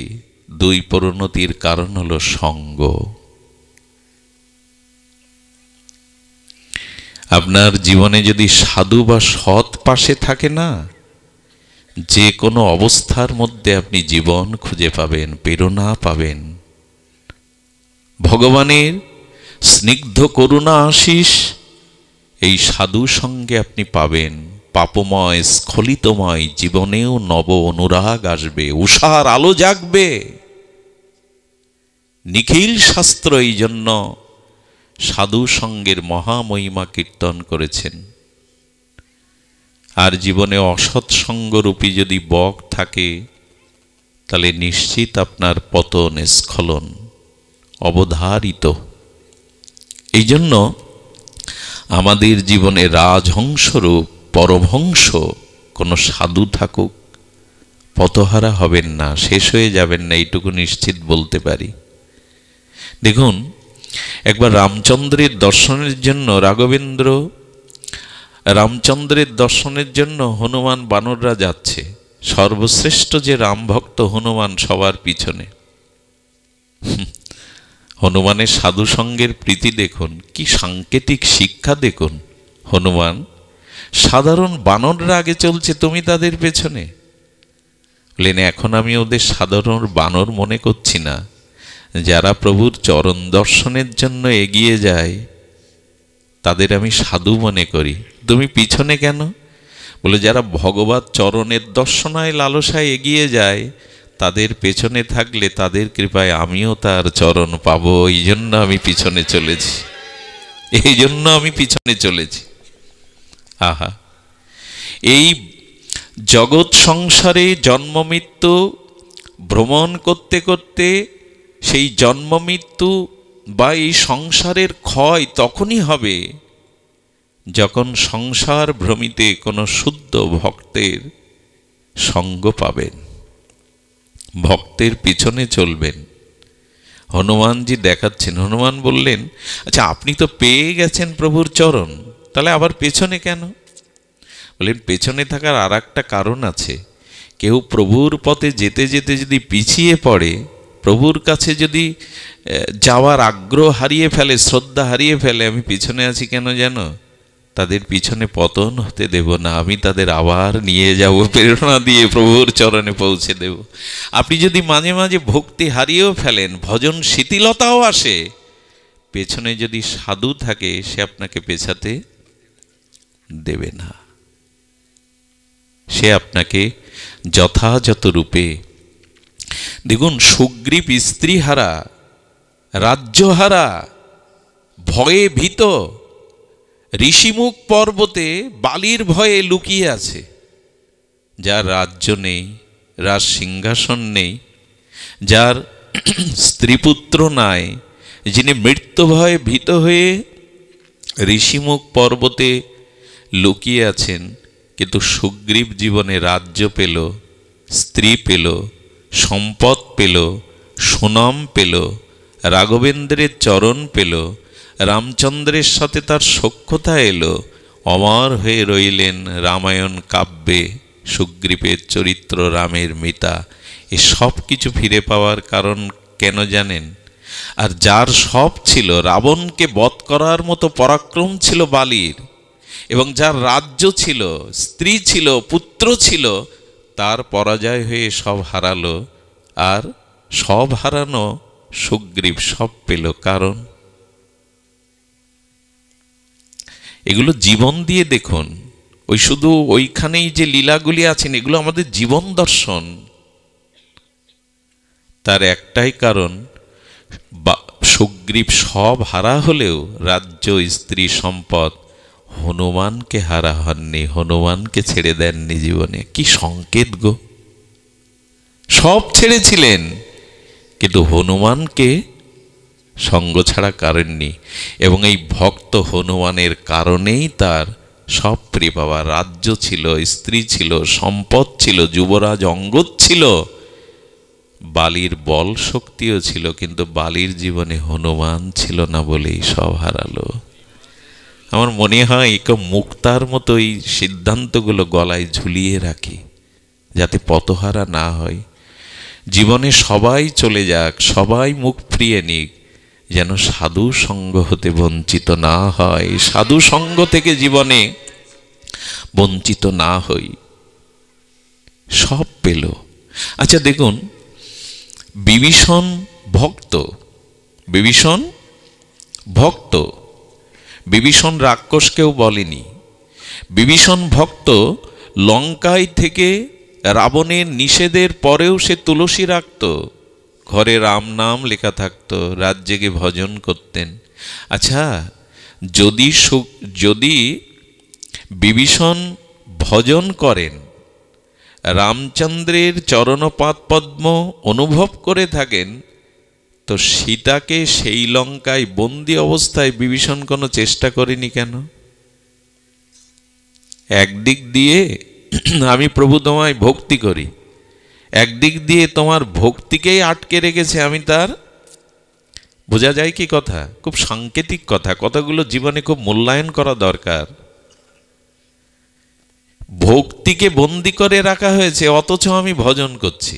দুই পরিণতির কারণ হলো সঙ্গ। আপনার জীবনে যদি সাধু বা সৎ পাশে থাকে না, যে কোনো অবস্থার মধ্যে আপনি জীবন খুঁজে পাবেন, প্রেরণা পাবেন। ভগবানের স্নিগ্ধ করুণা আশিস এই সাধু সঙ্গে আপনি পাবেন। পাপময় স্খলিতময় জীবনেও নব অনুরাগ আসবে, উষার আলো জাগবে। নিখিল শাস্ত্র এই জন্য সাধু সঙ্গের মহামহিমা কীর্তন করেছেন। আর জীবনে অসৎসঙ্গরূপী যদি বক থাকে, তাহলে নিশ্চিত আপনার পতন, স্খলন অবধারিত। এই জন্য আমাদের জীবনে রাজহংসরূপ পরমহংস কোনো সাধু থাকুক, পথহারা হবেন না, শেষ হয়ে যাবেন না, এইটুকু নিশ্চিত বলতে পারি। দেখুন, একবার রামচন্দ্রের দর্শনের জন্য রামচন্দ্রের দর্শনের জন্য হনুমান বানররা যাচ্ছে। সর্বশ্রেষ্ঠ যে রাম ভক্ত হনুমান সবার পিছনে। হনুমানের সাধু সঙ্গের প্রীতি দেখুন, কি সাংকেতিক শিক্ষা দেখুন। হনুমান, সাধারণ বানররা আগে চলছে, তুমি তাদের পেছনে। বললেন, এখন আমি ওদের সাধারণ বানর মনে করছি না, যারা প্রভুর চরণ দর্শনের জন্য এগিয়ে যায় তাদের আমি সাধু মনে করি। তুমি পিছনে কেন? বলে, যারা ভগবত চরণের দর্শনায় লালসায় এগিয়ে যায়, তাদের পেছনে থাকলে তাদের কৃপায় আমিও তার চরণ পাবো, এই জন্য আমি পিছনে চলেছি, এই জন্য আমি পিছনে চলেছি। আহা, এই জগৎ সংসারে জন্ম মৃত্যু ভ্রমণ করতে করতে সেই জন্ম মৃত্যু বা এই সংসারের ক্ষয় তখনই হবে যখন সংসার ভ্রমিতে কোনো শুদ্ধ ভক্তের সঙ্গ পাবেন, ভক্তের পিছনে চলবেন। হনুমানজি দেখাচ্ছেন, হনুমান বললেন, আচ্ছা আপনি তো পেয়ে গেছেন প্রভুর চরণ, তাহলে আবার পেছনে কেন? বললেন, পেছনে থাকার আর একটা কারণ আছে। কেউ প্রভুর পথে যেতে যেতে যদি পিছিয়ে পড়ে, প্রভুর কাছে যদি যাওয়ার আগ্রহ হারিয়ে ফেলে, শ্রদ্ধা হারিয়ে ফেলে, আমি পিছনে আছি কেন জানো? তাদের পিছনে পতন হতে দেব না, আমি তাদের আবার নিয়ে যাব, প্রেরণা দিয়ে প্রভুর চরণে পৌঁছে দেব। আপনি যদি মাঝে মাঝে ভক্তি হারিয়েও ফেলেন, ভজন শিথিলতাও আসে, পেছনে যদি সাধু থাকে সে আপনাকে পেছাতে দেবে না, সে আপনাকে যথাযথ রূপে। দেখুন, সুগ্রীব স্ত্রীহারা, রাজ্যহারা, ভয়ে ভীত, ঋষিমুখ পর্বতে বালির ভয়ে লুকিয়ে আছে। যার রাজ্য নেই, রাজ সিংহাসন নেই, যার স্ত্রীপুত্র নাই, যিনি মৃত্যু ভয়ে ভীত হয়ে ঋষিমুখ পর্বতে লুকিয়ে আছেন, কিন্তু সুগ্রীব জীবনে রাজ্য পেল, স্ত্রী পেল, সম্পদ পেল, সুনাম পেল, রাঘবেন্দ্রের চরণ পেল, রামচন্দ্রের সাথে তার সখ্যতা এলো, অমর হয়ে রইলেন রামায়ণ কাব্যে সুগ্রীবের চরিত্র, রামের মিতা। এ সব কিছু ফিরে পাওয়ার কারণ কেন জানেন? আর যার সব ছিল, রাবণকে বধ করার মতো পরাক্রম ছিল বালির, এবং যার রাজ্য ছিল, স্ত্রী ছিল, পুত্র ছিল, তার পরাজয় হয়ে সব হারালো। আর সব হারানো সুগ্রীব সব পেল। কারণ এগুলো জীবন দিয়ে দেখুন, ওই শুধু ওইখানেই যে লীলাগুলি আছেন, এগুলো আমাদের জীবন দর্শন। তার একটাই কারণ, সুগ্রীব সব হারা হলেও রাজ্য, স্ত্রী, সম্পদ, হনুমানকে হারা হননি, হনুমানকে ছেড়ে দেননি জীবনে। কি সংকেত গো! সব ছেড়েছিলেন কিন্তু হনুমানকে সঙ্গ ছাড়া করেননি। এবং এই ভক্ত হনুমানের কারণেই তার সব প্রিয় পাওয়া, রাজ্য ছিল, স্ত্রী ছিল, সম্পদ ছিল, যুবরাজ অঙ্গদ ছিল, বালির বল শক্তিও ছিল, কিন্তু বালির জীবনে হনুমান ছিল না বলেই সব হারালো। আমার মনে হয় কেউ মুক্তার মতো এই সিদ্ধান্তগুলো গলায় ঝুলিয়ে রাখি, যাতে পথহারা না হয়। জীবনে সবাই চলে যাক, সবাই মুখ ফিরিয়ে নিক, যেন সাধু সঙ্গ হতে বঞ্চিত না হয়, সাধু সঙ্গ থেকে জীবনে বঞ্চিত না হই। সব পেল। আচ্ছা দেখুন, বিভীষণ ভক্ত, বিভীষণ ভক্ত, বিভীষণ রাক্ষসকেও বলেনি। বিভীষণ ভক্ত, লঙ্কায় থেকে রাবণের নিষেধের পরেও সে তুলসী রাখত, ঘরে রাম নাম লেখা থাকতো, রাত জেগে ভজন করতেন। আচ্ছা, যদি বিভীষণ ভজন করেন, রামচন্দ্রের চরণপাদ পদ্ম অনুভব করে থাকেন, তো সীতাকে সেই লঙ্কায় বন্দি অবস্থায় বিভীষণ কোনো চেষ্টা করেনি কেন? একদিক দিয়ে আমি প্রভু তোমায় ভক্তি করি, একদিক দিয়ে তোমার ভক্তিকেই আটকে রেখেছে আমি তার। বোঝা যায় কি কথা? খুব সাংকেতিক কথা, কথাগুলো জীবনে খুব মূল্যায়ন করা দরকার। ভক্তিকে বন্দি করে রাখা হয়েছে, অথচ আমি ভজন করছি।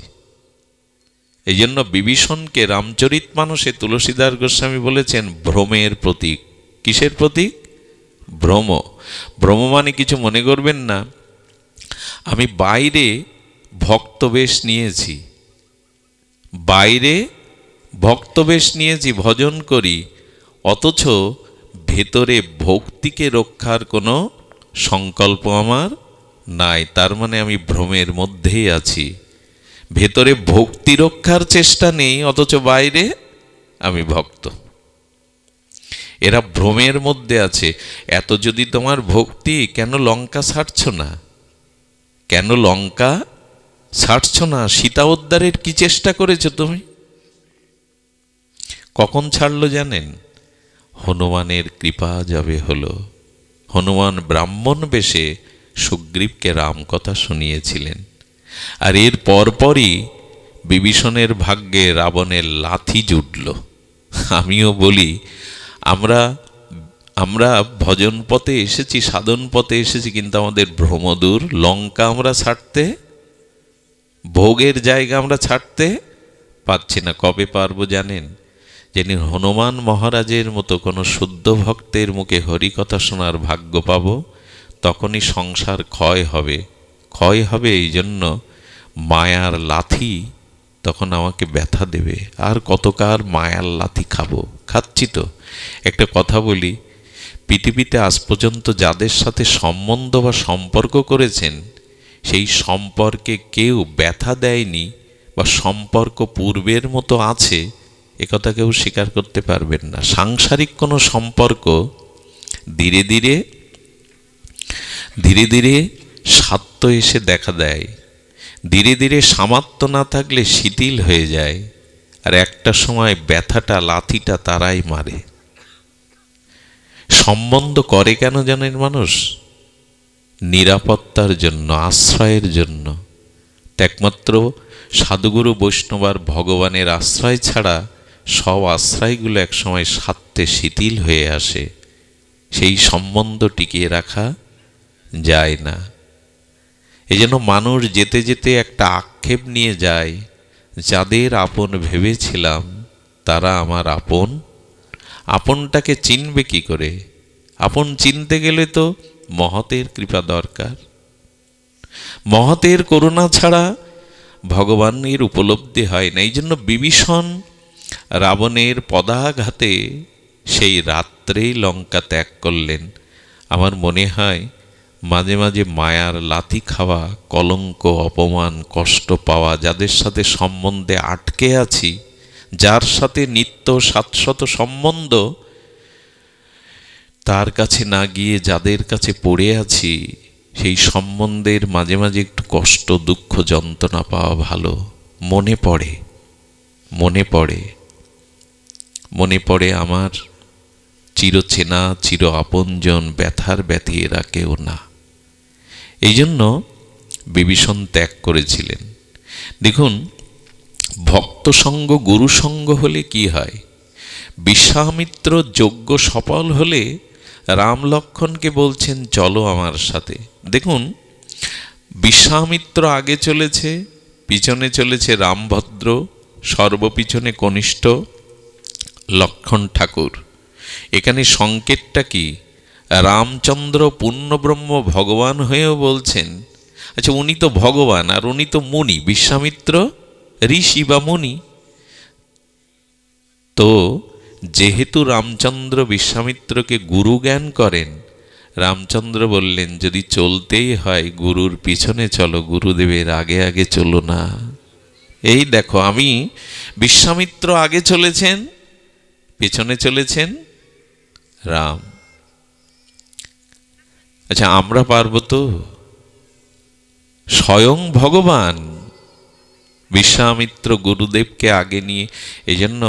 এই জন্য বিভীষণকে রামচরিতমানসে তুলসীদাস গোস্বামী বলেছেন ভ্রমের প্রতীক। কিসের প্রতীক? ভ্রম। ভ্রম মানে কিছু মনে করবেন না, আমি বাইরে ভক্তবেশ নিয়েছি, বাইরে ভক্তবেশ নিয়েছি, ভজন করি, অথচ ভেতরে ভক্তিকে রক্ষার কোনো সংকল্প আমার নাই। তার মানে আমি ভ্রমের মধ্যেই আছি। ভেতরে ভক্তি রক্ষার চেষ্টা নেই, অথচ বাইরে আমি ভক্ত। এরা ভ্রমের মধ্যে আছে। এত যদি তোমার ভক্তি, কেন লঙ্কা ছাড়ছ না? কেন লঙ্কা ছাড়ছ না? সীতা উদ্ধারের কি চেষ্টা করেছো তুমি? কখন ছাড়লো জানেন? হনুমানের কৃপা যবে হলো। হনুমান ব্রাহ্মণ বেশে সুগ্রীবকে রামকথা শুনিয়েছিলেন, আর এর পরপরই বিভীষণের ভাগ্যে রাবণের লাথি জুটল। আমিও বলি, আমরা ভজন পথে এসেছি, সাধন পথে এসেছি, কিন্তু আমাদের ভ্রমদূর লঙ্কা আমরা ছাড়তে, ভোগের জায়গা আমরা ছাড়তে পারছি না। কবে পারবো জানেন? যিনি হনুমান মহারাজের মতো কোনো শুদ্ধ ভক্তের মুখে হরিকথা শোনার ভাগ্য পাব, তখনই সংসার ক্ষয় হবে। ক্ষয় হবে এই জন্য মায়ার লাথি তখন আমাকে ব্যথা দেবে। আর কতকার মায়ার লাথি খাবো? খাচ্ছি তো। একটা কথা বলি, পৃথিবীতে আজ পর্যন্ত যাদের সাথে সম্বন্ধ বা সম্পর্ক করেছেন, সেই সম্পর্কে কেউ ব্যথা দেয়নি বা সম্পর্ক পূর্বের মতো আছে, একথা কেউ স্বীকার করতে পারবেন না। সাংসারিক কোনো সম্পর্ক ধীরে ধীরে ধীরে ধীরে স্বার্থ এসে দেখা দেয়, ধীরে ধীরে সামর্থ্য না থাকলে শিথিল হয়ে যায়, আর একটা সময় ব্যথাটা, লাথিটা তারাই মারে। সম্বন্ধ করে কেন জানেন মানুষ? নিরাপত্তার জন্য, আশ্রয়ের জন্য। একমাত্র সাধুগুরু বৈষ্ণব আর ভগবানের আশ্রয় ছাড়া সব আশ্রয়গুলো একসময় স্বার্থে শিথিল হয়ে আসে। সেই সম্বন্ধ টিকিয়ে রাখা যায় না। এই জন্য মানুষ যেতে যেতে একটা আক্ষেপ নিয়ে যায়, যাদের আপন ভেবেছিলাম তারা আমার আপন। আপনটাকে চিনবে কি করে? আপন চিনতে গেলে তো মহতের কৃপা দরকার। মহতের করুণা ছাড়া ভগবানের উপলব্ধি হয় না। এই জন্য বিভীষণ রাবণের পদাঘাতে সেই রাত্রেই লঙ্কা ত্যাগ করলেন। আমার মনে হয় মাঝে মাঝে মায়ার লাথি খাওয়া, কলঙ্ক, অপমান, কষ্ট পাওয়া, যাদের সাথে সম্বন্ধে আটকে আছি, যার সাথে নিত্য শাশ্বত সম্বন্ধ, তার কাছে না গিয়ে যাদের কাছে পড়ে আছি, সেই সম্বন্ধের মাঝে মাঝে একটু কষ্ট, দুঃখ, যন্ত্রণা পাওয়া ভালো। মনে পড়ে, মনে পড়ে, মনে পড়ে আমার চিরচেনা, চির আপনজন, ব্যথার ব্যথী এরা কেউ না। এই জন্য বিভীষণ ত্যাগ করেছিলেন। দেখুন, ভক্ত সঙ্গ, গুরু সঙ্গ হলে কি হয়? বিশ্বামিত্র যজ্ঞ সফল হলে রাম লক্ষ্মণকে বলছেন, চলো আমার সাথে। দেখুন, বিশ্বামিত্র আগে চলেছে, পিছনে চলেছে রামভদ্র, সর্বপিছনে কনিষ্ঠ লক্ষ্মণ ঠাকুর। এখানে সংকেতটা কি? রামচন্দ্র পূর্ণব্রহ্ম ভগবান হয়েও বলছেন, আচ্ছা উনি তো ভগবান আর উনি তো মুনি, বিশ্বামিত্র ঋষি বা মুনি। তো যেহেতু রামচন্দ্র বিশ্বামিত্রকে গুরু জ্ঞান করেন, রামচন্দ্র বললেন, যদি চলতেই হয় গুরুর পিছনে চলো, গুরুদেবের আগে আগে চলো না। এই দেখো, আমি বিশ্বামিত্র আগে চলেছেন, পিছনে চলেছেন রাম। আচ্ছা, আমরা পারবো তো? স্বয়ং ভগবান বিশ্বামিত্র গুরুদেবকে আগে নিয়ে। এই জন্য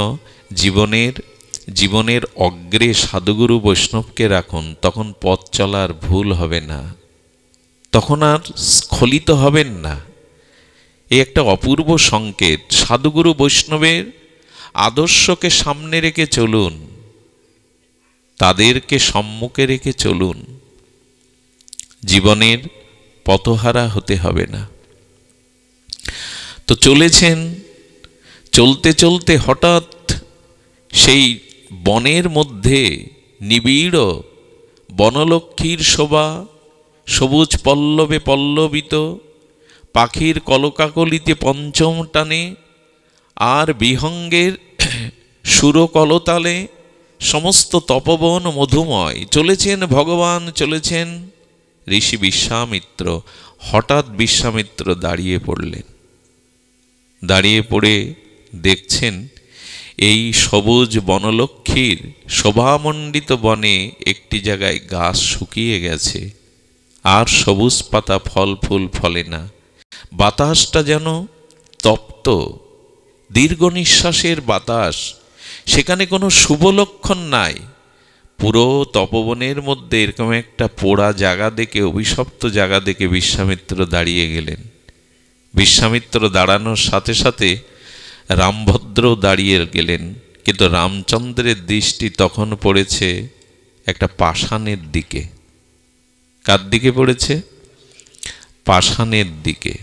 জীবনের অগ্রে সাধুগুরু বৈষ্ণবকে রাখুন, তখন পথ চলার ভুল হবে না, তখন আর স্খলিত হবেন না। এই একটা অপূর্ব সংকেত। সাধুগুরু বৈষ্ণবের আদর্শকে সামনে রেখে চলুন, তাদেরকে সম্মুখে রেখে চলুন, জীবনের পথহারা হতে হবে না। তো চলেছেন, চলতে চলতে হঠাৎ সেই বনের মধ্যে নিবিড় বনলক্ষ্মীর শোভা, সবুজ পল্লবে পল্লবিত, পাখির কলকাকলিতে পঞ্চম টানে, আর বিহঙ্গের সুরকলতালে সমস্ত তপবন মধুময়। চলেছেন ভগবান, চলেছেন ঋষি বিশ্বামিত্র। হঠাৎ বিশ্বামিত্র দাঁড়িয়ে পড়লেন। দাঁড়িয়ে পড়ে দেখছেন, এই সবুজ বনলক্ষ্মীর শোভামণ্ডিত বনে একটি জায়গায় গাছ শুকিয়ে গেছে, আর সবুজ পাতা, ফল ফুল ফলে না। বাতাসটা যেন তপ্ত, দীর্ঘ নিঃশ্বাসের বাতাস। সেখানে কোনো শুভ লক্ষণ নাই। পুরো তপবনের মধ্যে এরকম একটা পোড়া জায়গা দেখে, অভিশপ্ত জায়গা দেখে বিশ্বামিত্র দাঁড়িয়ে গেলেন। বিশ্বামিত্র দাঁড়ানোর সাথে সাথে রামভদ্র দাঁড়িয়ে গেলেন, কিন্তু রামচন্দ্রের দৃষ্টি তখন পড়েছে একটা পাষাণের দিকে। কার দিকে পড়েছে? পাষাণের দিকে।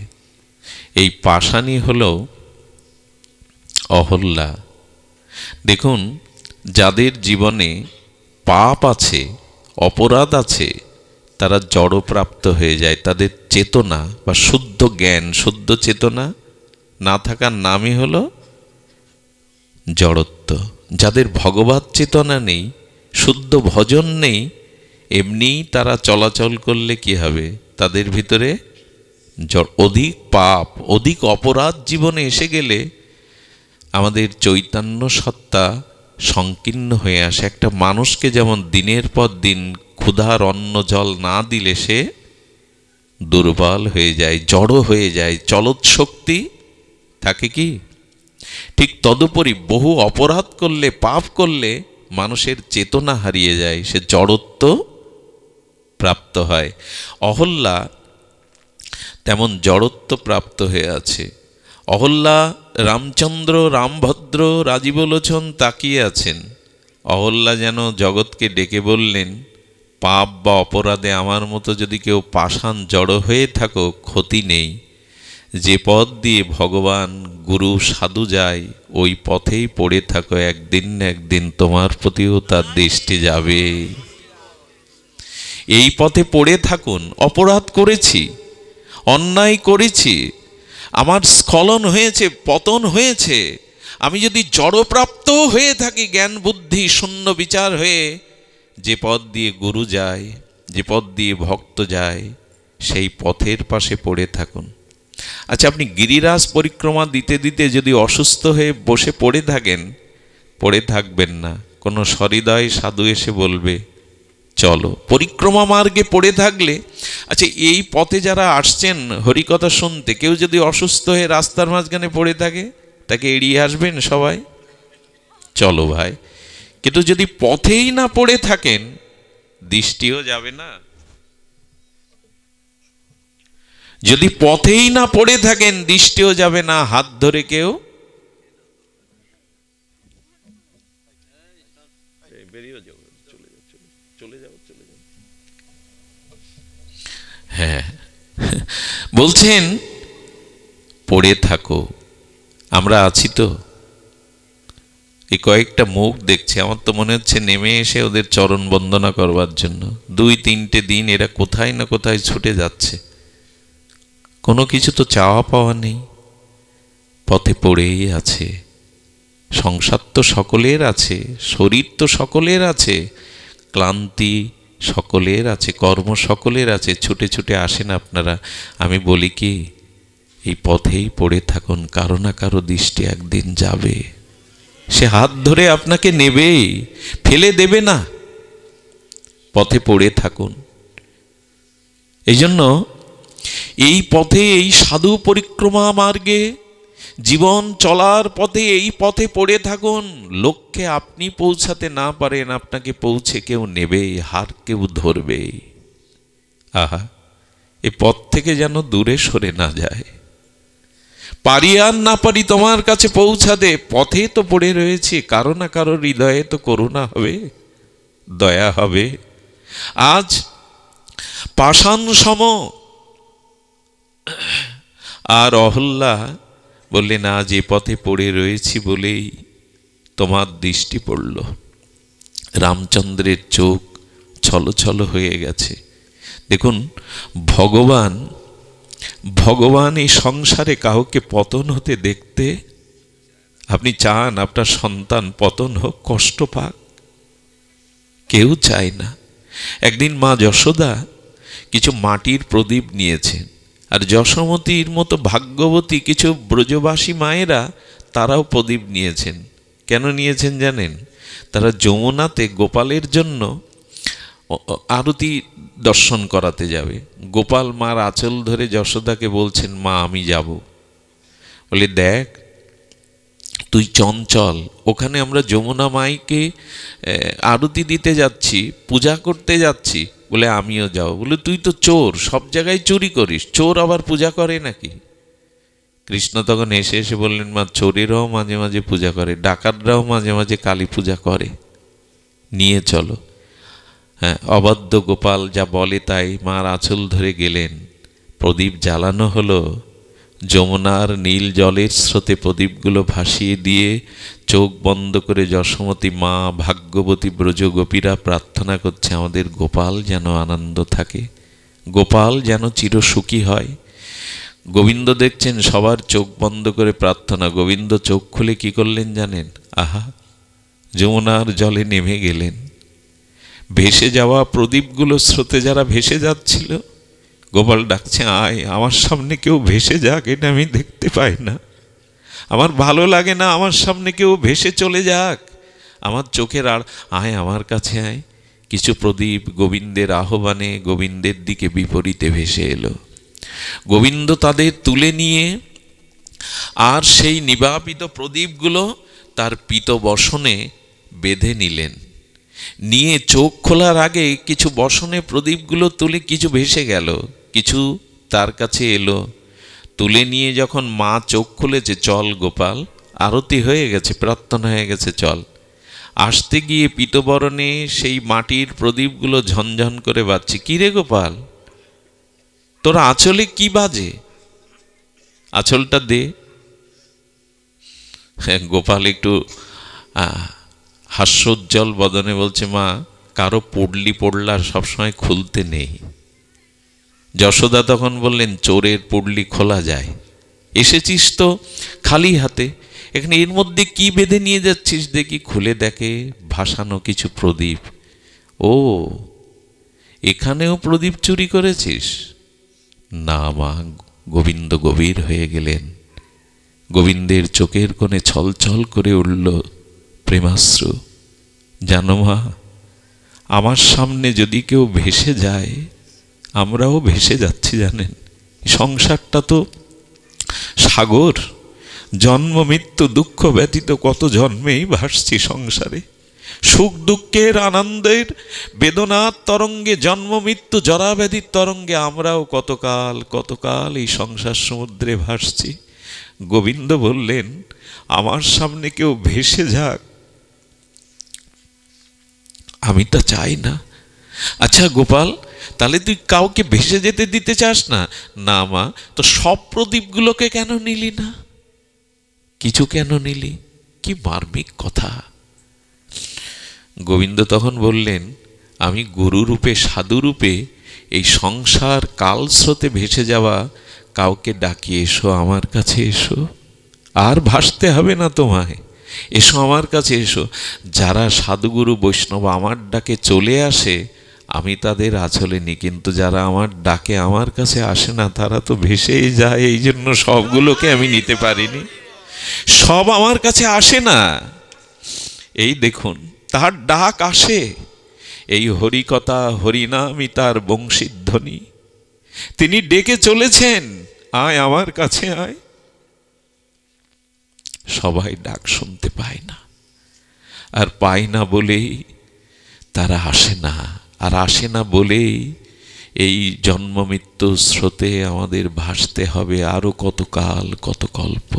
এই পাষাণী হল অহল্যা। দেখুন, যাদের জীবনে পাপ আছে, অপরাধ আছে, তারা জড়প্রাপ্ত হয়ে যায়। তাদের চেতনা বা শুদ্ধ জ্ঞান, শুদ্ধ চেতনা না থাকার নামই হলো জড়ত্ব। যাদের ভগবত চেতনা নেই, শুদ্ধ ভজন নেই, এমনি তারা চলাচল করলে কি হবে? তাদের ভিতরে অধিক পাপ, অধিক অপরাধ জীবনে এসে গেলে আমাদের চৈতন্য সত্তা সংকীর্ণ হয়ে আসে। একটা মানুষকে যেমন দিনের পর দিন ক্ষুধার অন্ন জল না দিলে সে দুর্বল হয়ে যায়, জড় হয়ে যায়, চলৎ শক্তি থাকে কি? ঠিক তদুপরি বহু অপরাধ করলে, পাপ করলে মানুষের চেতনা হারিয়ে যায়, সে জড়ত্ব প্রাপ্ত হয়। অহল্যা তেমন জড়ত্ব প্রাপ্ত হয়ে আছে। অহল্যা রামচন্দ্র, রামভদ্র, রাজীবলোচন তাকিয়ে আছেন। অহল্যা যেন জগৎকে ডেকে বললেন, পাপ বা অপরাধে আমার মতো যদি কেউ পাষাণ জড় হয়ে থাকো, ক্ষতি নেই। যে পথ দিয়ে ভগবান, গুরু, সাধু যায়, ওই পথেই পড়ে থাকো, একদিন না একদিন তোমার প্রতিও তার দৃষ্টি যাবে। এই পথে পড়ে থাকুন। অপরাধ করেছি, অন্যায় করেছি, আমার স্খলন হয়েছে, পতন হয়েছে, আমি যদি জড়প্রাপ্ত হয়ে থাকি, জ্ঞান বুদ্ধি শূন্য বিচার হয়ে, যে পথ দিয়ে গুরু যায়, যে পথ দিয়ে ভক্ত যায়, সেই পথের পাশে পড়ে থাকুন। আচ্ছা, আপনি গিরিরাজ পরিক্রমা দিতে দিতে যদি অসুস্থ হয়ে বসে পড়ে থাকেন, পড়ে থাকবেন না। কোনো সহৃদয় সাধু এসে বলবে চলো। পরিক্রমা মার্গে পড়ে থাকলে, আচ্ছা এই পথে যারা আসছেন হরিকথা শুনতে, কেউ যদি অসুস্থ হয়ে রাস্তার মাঝখানে পড়ে থাকে, তাকে এড়িয়ে আসবেন সবাই, চলো ভাই। কিন্তু যদি পথেই না পড়ে থাকেন, দৃষ্টিও যাবে না। যদি পথেই না পড়ে থাকেন, দৃষ্টিও যাবে না, হাত ধরে কেউ হ্যাঁ বলছেন পড়ে থাকো। আমরা আছি তো, এই কয়েকটা মুখ দেখছি, আমার তো মনে হচ্ছে নেমে এসে ওদের চরণ বন্দনা করবার জন্য। 2-3টে দিন এরা কোথায় না কোথায় ছুটে যাচ্ছে, কোনো কিছু তো চাওয়া পাওয়া নেই, পথে পড়েই আছে। সংসার তো সকলের আছে, শরীর তো সকলের আছে, ক্লান্তি সকলের আছে, কর্ম সকলের আছে, ছুটে ছুটে আসেন আপনারা। আমি বলি কি, এই পথেই পড়ে থাকুন, কারো না কারো দৃষ্টি একদিন যাবে, সে হাত ধরে আপনাকে নেবে, ফেলে দেবে না। পথে পড়ে থাকুন। এই জন্য এই পথে, এই সাধু পরিক্রমা মার্গে, জীবন চলার পথে এই পথে পড়ে থাকুন। লক্ষ্যে আপনি পৌঁছাতে না পারেন, আপনাকে পৌঁছে কেউ নেবে, হার কেউ ধরবে। আহা, এ পথ থেকে যেন দূরে সরে না যায়। পারি আর না পারি তোমার কাছে পৌঁছাতে, পথে তো পড়ে রয়েছি, কারো না কারো হৃদয়ে তো করুণা হবে, দয়া হবে। আজ পাষাণ সম। আর অহল্যা বললেন, আজ এ পথে পড়ে রয়েছি বলেই তোমার দৃষ্টি পড়ল। রামচন্দ্রের চোখ ছলছল হয়ে গেছে। দেখুন, ভগবান এই সংসারে কাউকে পতন হতে দেখতে, আপনি চান আপনার সন্তান পতন হোক, কষ্ট পাক? কেউ চায় না। একদিন মা যশোদা কিছু মাটির প্রদীপ নিয়েছেন, আর যশোমতীর মতো ভাগ্যবতী কিছু ব্রজবাসী মায়েরা তারাও প্রদীপ নিয়েছেন। কেন নিয়েছেন জানেন? তারা যমুনাতে গোপালের জন্য আরতি দর্শন করাতে যাবে। গোপাল মার আঁচল ধরে যশোদাকে বলছেন, মা আমি যাব। বলে, দেখ তুই চঞ্চল, ওখানে আমরা যমুনা মাইকে আরতি দিতে যাচ্ছি, পূজা করতে যাচ্ছি, বলে আমিও যাও। বলে তুই তো চোর, সব জায়গায় চুরি করিস, চোর আবার পূজা করে নাকি? কৃষ্ণ তখন এসে এসে বললেন, মা চোরেরাও মাঝে মাঝে পূজা করে, ডাকাতরাও মাঝে মাঝে কালী পূজা করে, নিয়ে চলো। হ্যাঁ, অবাধ্য গোপাল যা বলে তাই মার আঁচল ধরে গেলেন। প্রদীপ জ্বালানো হলো, যমুনার নীল জলের স্রোতে প্রদীপগুলো ভাসিয়ে দিয়ে চোখ বন্ধ করে যশোমতী মা, ভাগ্যবতী ব্রজগোপীরা প্রার্থনা করছে আমাদের গোপাল যেন আনন্দ থাকে, গোপাল যেন চিরসুখী হয়। গোবিন্দ দেখছেন সবার চোখ বন্ধ করে প্রার্থনা। গোবিন্দ চোখ খুলে কি করলেন জানেন? আহা, যমুনার জলে নেমে গেলেন। ভেসে যাওয়া প্রদীপগুলো স্রোতে যারা ভেসে যাচ্ছিল, গোপাল ডাকছে, আয় আমার সামনে কেউ ভেসে যাক, এটা আমি দেখতে পাই না, আমার ভালো লাগে না, আমার সামনে কেউ ভেসে চলে যাক, আমার চোখের আয় আমার কাছে আয়। কিছু প্রদীপ গোবিন্দের আহ্বানে গোবিন্দের দিকে বিপরীতে ভেসে এলো। গোবিন্দ তাদের তুলে নিয়ে আর সেই নিবাপিত প্রদীপগুলো তার পীত বসনে বেঁধে নিলেন। নিয়ে চোখ খোলার আগে কিছু বসনে প্রদীপগুলো তুলে কিছু ভেসে গেল, কিছু তার কাছে এলো। তুলে নিয়ে যখন মা চোখ খুলেছে, চল গোপাল, আরতি হয়ে গেছে, প্রার্থনা হয়ে গেছে, চল। আসতে গিয়ে পীতবরণে সেই মাটির প্রদীপগুলো ঝনঝন করে বাজছে। কি রে গোপাল, তোর আঁচলে কি বাজে? আঁচলটা দে। গোপাল একটু হাস্যোজ্জ্বল বদনে বলছে, মা কারো পড়লি পড়লা সবসময় খুলতে নেই। যশোদা তখন বললেন, চোরের পড়লি খোলা যায়, এসেছিস তো খালি হাতে, এখানে এর মধ্যে কি বেঁধে নিয়ে যাচ্ছিস দেখি। খুলে দেখে ভাসানো কিছু প্রদীপ। ও, এখানেও প্রদীপ চুরি করেছিস? না মা। গোবিন্দ গভীর হয়ে গেলেন। গোবিন্দের চোখের কোণে ছলছল করে উঠল প্রেমাশ্রু। জানো মা, আমার সামনে যদি কেউ ভেসে যায়, আমরাও ভেসে যাচ্ছি জানেন। সংসারটা তো সাগর, জন্ম মৃত্যু দুঃখ ব্যতীত কত জন্মেই ভাসছি সংসারে। সুখ দুঃখের আনন্দের বেদনার তরঙ্গে, জন্ম মৃত্যু জরাব্যাধির তরঙ্গে আমরাও কতকাল কতকাল এই সংসার সমুদ্রে ভাসছি। গোবিন্দ বললেন, আমার সামনে কেউ ভেসে যাক, আমি তা চাই না। আচ্ছা গোপাল, তাহলে তুই কাউকে ভেসে যেতে দিতে চাস না? না মা। তো সব প্রদীপগুলোকে কেন নিলি না? কিছু কেন নিলি? কি মার্মিক কথা। গোবিন্দ তখন বললেন, আমি গুরুরূপে সাধুরূপে এই সংসার কালস্রোতে ভেসে যাওয়া কাউকে ডাকিয়ে এসো, আমার কাছে এসো, আর ভাসতে হবে না তোমায়, এসো আমার কাছে এসো। যারা সাধুগুরু বৈষ্ণব আমার ডাকে চলে আসে, আমি তাদের আঁচলে নিই, কিন্তু যারা আমার ডাকে আমার কাছে আসে না, তারা তো ভেসেই যায়। এই জন্য সবগুলোকে আমি নিতে পারিনি, সব আমার কাছে আসে না। এই দেখুন, তার ডাক আসে, এই হরিকথা হরিনামই তার বংশীধ্বনি। তিনি ডেকে চলেছেন, আয় আমার কাছে আয়। সবাই ডাক শুনতে পায় না, আর পায় না বলেই তারা আসে না, আর আসে না বলেই এই জন্ম মৃত্যু স্রোতে আমাদের ভাসতে হবে আরো কত কাল কত কল্প।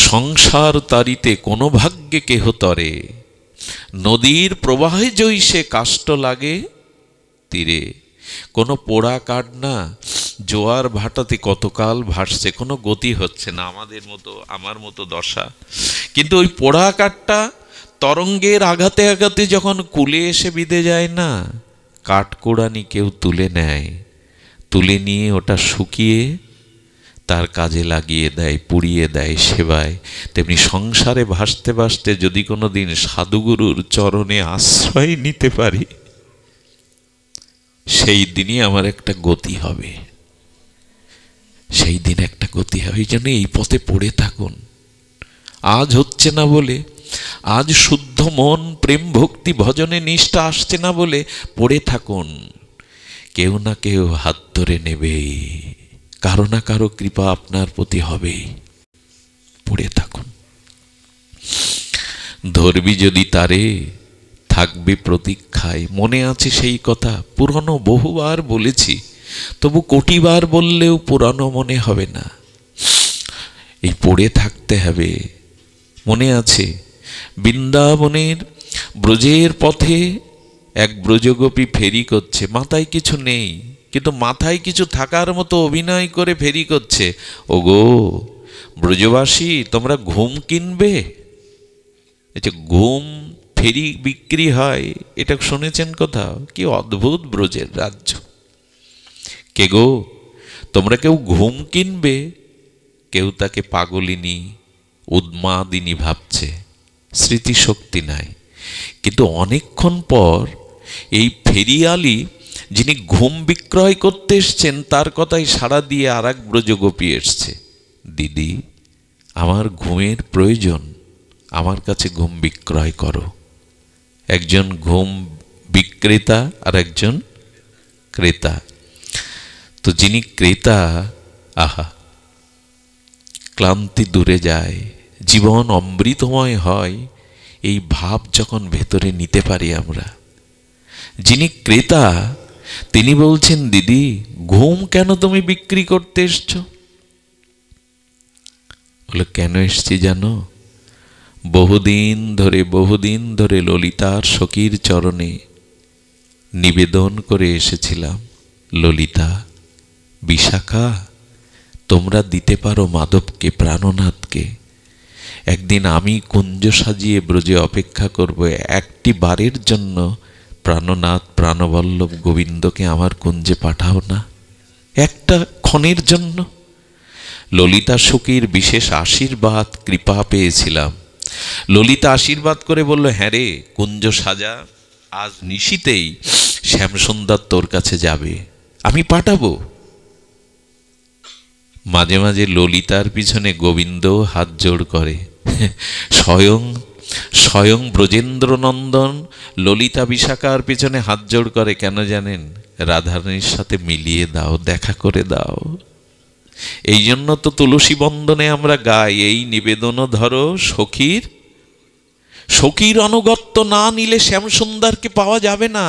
সংসার তারিতে কোনো ভাগ্যে কেহ তরে, নদীর প্রবাহে জৈসে কাষ্ট লাগে তীরে। কোনো পোড়া কাঠ না, জোয়ার ভাটাতে কতকাল ভাসছে, কোনো গতি হচ্ছে না, আমাদের মতো আমার মতো দশা। কিন্তু ওই পোড়া কাঠটা তরঙ্গের আঘাতে আঘাতে যখন কূলে এসে বিঁধে যায় না, কাঠকোড়ানি কেউ তুলে নেয়, তুলে নিয়ে ওটা শুকিয়ে তার কাজে লাগিয়ে দেয়, পুড়িয়ে দেয় সেবায়। তেমনি সংসারে ভাসতে ভাসতে যদি কোনো দিন সাধুগুরুর চরণে আশ্রয় নিতে পারি, সেই দিনই আমার একটা গতি হবে, সেই দিন একটা গতি হবে। এই জন্য এই পথে পড়ে থাকুন। আজ হচ্ছে না বলে, আজ শুদ্ধ মন প্রেম ভক্তি ভজনে নিষ্ঠা আসছে না বলে পড়ে থাকুন, কেউ না কেউ হাত ধরে নেবে, কারো না কারো কৃপা আপনার প্রতি হবেই। পড়ে থাকুন। ধরবি যদি তারে, থাকবে প্রতীক্ষায়। মনে আছে সেই কথা, পুরনো বহুবার বলেছি, তবু কোটিবার বললেও পুরানো মনে হবে না। এই পড়ে থাকতে হবে। মনে আছে বৃন্দাবনের ব্রজের পথে এক ব্রজগোপী ফেরি করছে, মাথায় কিছু নেই, কিন্তু মাথায় কিছু থাকার মতো অভিনয় করে ফেরি করছে। ওগো ব্রজবাসী, তোমরা ঘুম কিনবে? ঘুম ফেরি বিক্রি হয়, এটা শুনেছেন কোথাও? কি অদ্ভুত ব্রজের রাজ্য। কে গো, তোমরা কেউ ঘুম কিনবে? কেউ তাকে পাগলিনী, উন্মাদিনী ভাবছে, স্মৃতিশক্তি নাই। কিন্তু অনেকক্ষণ পর এই ফেরিয়ালি যিনি ঘুম বিক্রয় করতে এসছেন, তার কথাই সাড়া দিয়ে আর এক ব্রজগোপী এসছে। দিদি, আমার ঘুমের প্রয়োজন, আমার কাছে ঘুম বিক্রয় করো। একজন ঘুম বিক্রেতা আর একজন ক্রেতা। তো যিনি ক্রেতা, আহা, ক্লান্তি দূরে যায়, জীবন অমৃতময় হয়, এই ভাব যখন ভেতরে নিতে পারি আমরা। যিনি ক্রেতা তিনি বলছেন, দিদি ঘুম কেন তুমি বিক্রি করতে এসছো? বলে, কেন এসছি জানো? বহুদিন ধরে ললিতার সখীর চরণে নিবেদন করে এসেছিলাম, ললিতা, বিশাখা, তোমরা দিতে পারো মাধবকে, প্রাণনাথকে। একদিন আমি কুঞ্জ সাজিয়ে ব্রজে অপেক্ষা করব, একটি বারের জন্য প্রাণনাথ প্রাণবল্লভ গোবিন্দকে আমার কুঞ্জে পাঠাও না, একটা ক্ষণের জন্য। ললিতা সখীর বিশেষ আশীর্বাদ কৃপা পেয়েছিলাম। ললিতা আশীর্বাদ করে বলল, হ্যাঁ রে, কুঞ্জ সাজা, আজ নিশীতেই শ্যামসুন্দর তোর কাছে যাবে, আমি পাঠাবো। মাঝে মাঝে ললিতার পিছনে গোবিন্দ হাত জোড় করে। স্বয়ং ব্রজেন্দ্রনন্দন ললিতা বিশাখার পিছনে হাত জোড় করে। কেন জানেন? রাধারানীর সাথে মিলিয়ে দাও, দেখা করে দাও। এই জন্য তো তুলসী বন্দনে আমরা গাই, এই নিবেদন ধরো সখীর, সখীর অনুগত্য না নিলে শ্যামসুন্দরকে পাওয়া যাবে না।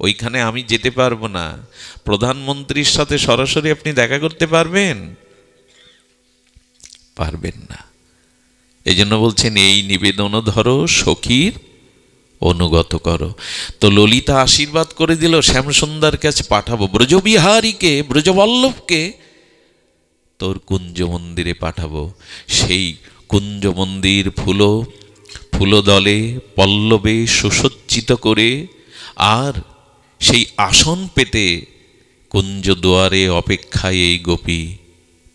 ওইখানে আমি যেতে পারবো না। প্রধানমন্ত্রীর সাথে সরাসরি আপনি দেখা করতে পারবেন? পারবেন না। এই জন্য বলছেন, এই নিবেদন ধরো সখীর অনুগত করো। তো ললিতা আশীর্বাদ করে দিল, শ্যামসুন্দর কাছে পাঠাবো, ব্রজবিহারীকে, ব্রজবল্লভকে তোর কুঞ্জ মন্দিরে পাঠাবো। সেই কুঞ্জ মন্দির ফুলদলে পল্লবে সুসজ্জিত করে, আর সেই আসন পেতে কুঞ্জ দুয়ারে অপেক্ষায় এই গোপী।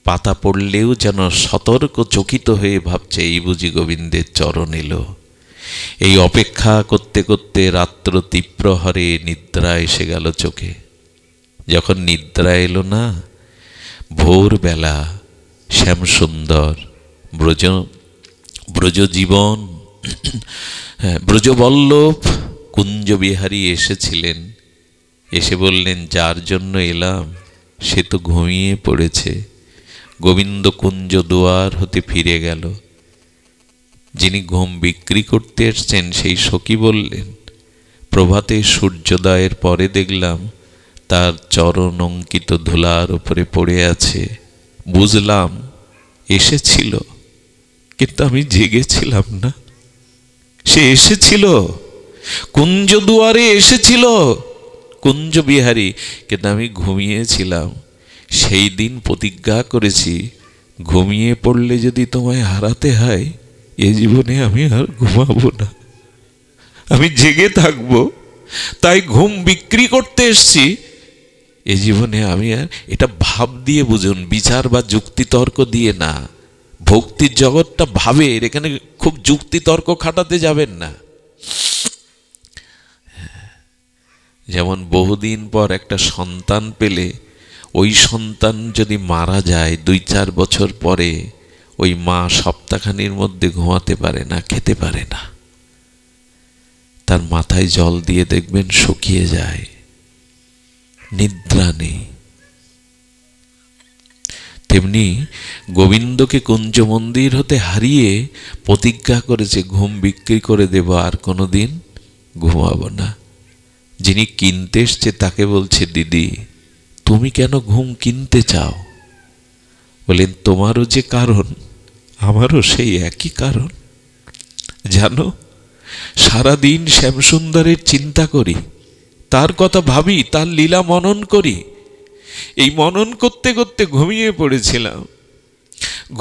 পাতা পড়লেও যেন সতর্ক চকিত হয়ে ভাবছে, এই বুঝি গোবিন্দের চরণ এলো। এই অপেক্ষা করতে করতে রাত্র তীব্র হরে নিদ্রা এসে গেল চোখে। যখন নিদ্রা এলো না, ভোরবেলা শ্যামসুন্দর ব্রজজীবন ব্রজবল্লভ কুঞ্জবিহারী এসেছিলেন। এসে বললেন, যার জন্য এলাম সে তো ঘুমিয়ে পড়েছে। গোবিন্দ কুঞ্জ দুয়ার হতে ফিরে গেল। যিনি ঘুম বিক্রি করতে এসছেন সেই সখী বললেন, প্রভাতে সূর্যোদয়ের পরে দেখলাম তার চরণ অঙ্কিত ধুলার উপরে পড়ে আছে। বুঝলাম এসেছিল, কিন্তু আমি জেগেছিলাম না। সে এসেছিল, কুঞ্জ দুয়ারে এসেছিল কুঞ্জ বিহারী, কিন্তু আমি ঘুমিয়েছিলাম। সেই দিন প্রতিজ্ঞা করেছি, ঘুমিয়ে পড়লে যদি তোমায় হারাতে হয়, এ জীবনে আমি আর ঘুমাবো না, আমি জেগে থাকবো। তাই ঘুম বিক্রি করতে এসছি। এ জীবনে আমি আর, এটা ভাব দিয়ে বুঝুন, বিচার বা যুক্তি তর্ক দিয়ে না। ভক্তির জগৎটা ভাবের, এখানে খুব যুক্তি তর্ক খাটাতে যাবেন না। যেমন বহুদিন পর একটা সন্তান পেলে, ওই সন্তান যদি মারা যায় 2-4 বছর পরে, ওই মা সপ্তাহখানির মধ্যে ঘুমাতে পারে না, খেতে পারে না। তার মাথায় জল দিয়ে দেখবেন শুকিয়ে যায়, নিদ্রা নেই। তেমনি গোবিন্দকে কুঞ্জ মন্দির হতে হারিয়ে প্রতিজ্ঞা করেছে ঘুম বিক্রি করে দেব, আর কোনোদিন ঘুমাবো না। যিনি কিনতে এসছে তাকে বলছে, দিদি তুমি কেন ঘুম কিনতে চাও? বলেন, তোমারও যে কারণ আমারও সেই একই কারণ। জানো, সারাদিন শ্যামসুন্দরের চিন্তা করি, তার কথা ভাবি, তার লীলা মনন করি। এই মনন করতে করতে ঘুমিয়ে পড়েছিলাম।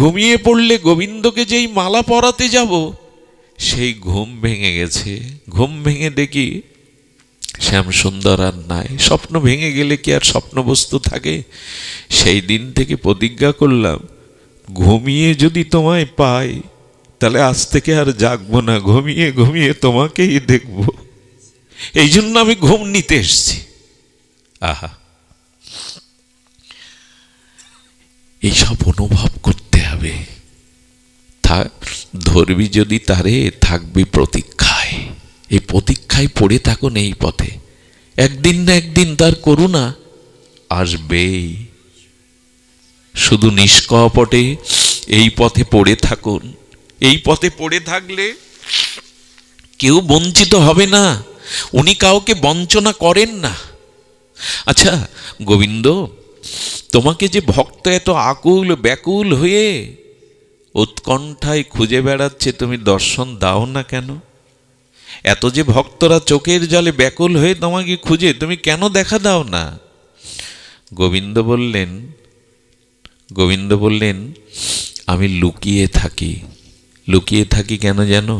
ঘুমিয়ে পড়লে গোবিন্দকে যেই মালা পরাতে যাব, সেই ঘুম ভেঙে গেছে। ঘুম ভেঙে দেখি শ্যামসুন্দর আর নাই। স্বপ্ন ভেঙে গেলে কি আর স্বপ্ন বস্তু থাকে? সেই দিন থেকে প্রতিজ্ঞা করলাম, ঘুমিয়ে যদি তোমায় পাই তাহলে আজ থেকে আর জাগবো না, ঘুমিয়ে ঘুমিয়ে তোমাকেই দেখব। এই জন্য আমি ঘুম নিতে এসছি। আহা, এইসব অনুভব করতে হবে। ধরবি যদি তারে, থাকবি প্রতীক্ষায়। এই প্রতীক্ষায় পড়ে থাকুন এই পথে। একদিন না একদিন তার করুণা আসবেই। শুধু নিষ্কপটে এই পথে পড়ে থাকুন। এই পথে পড়ে থাকলে কেউ বঞ্চিত হবে না। উনি কাউকে বঞ্চনা করেন না। আচ্ছা গোবিন্দ, তোমাকে যে ভক্ত এত আকুল ব্যাকুল হয়ে উৎকণ্ঠায় খুঁজে বেড়াচ্ছে, তুমি দর্শন দাও না কেন? এত যে ভক্তরা চোখের জলে ব্যাকুল হয়ে তোমাকে খুঁজে, তুমি কেন দেখা দাও না? গোবিন্দ বললেন, আমি লুকিয়ে থাকি। লুকিয়ে থাকি কেন জানো?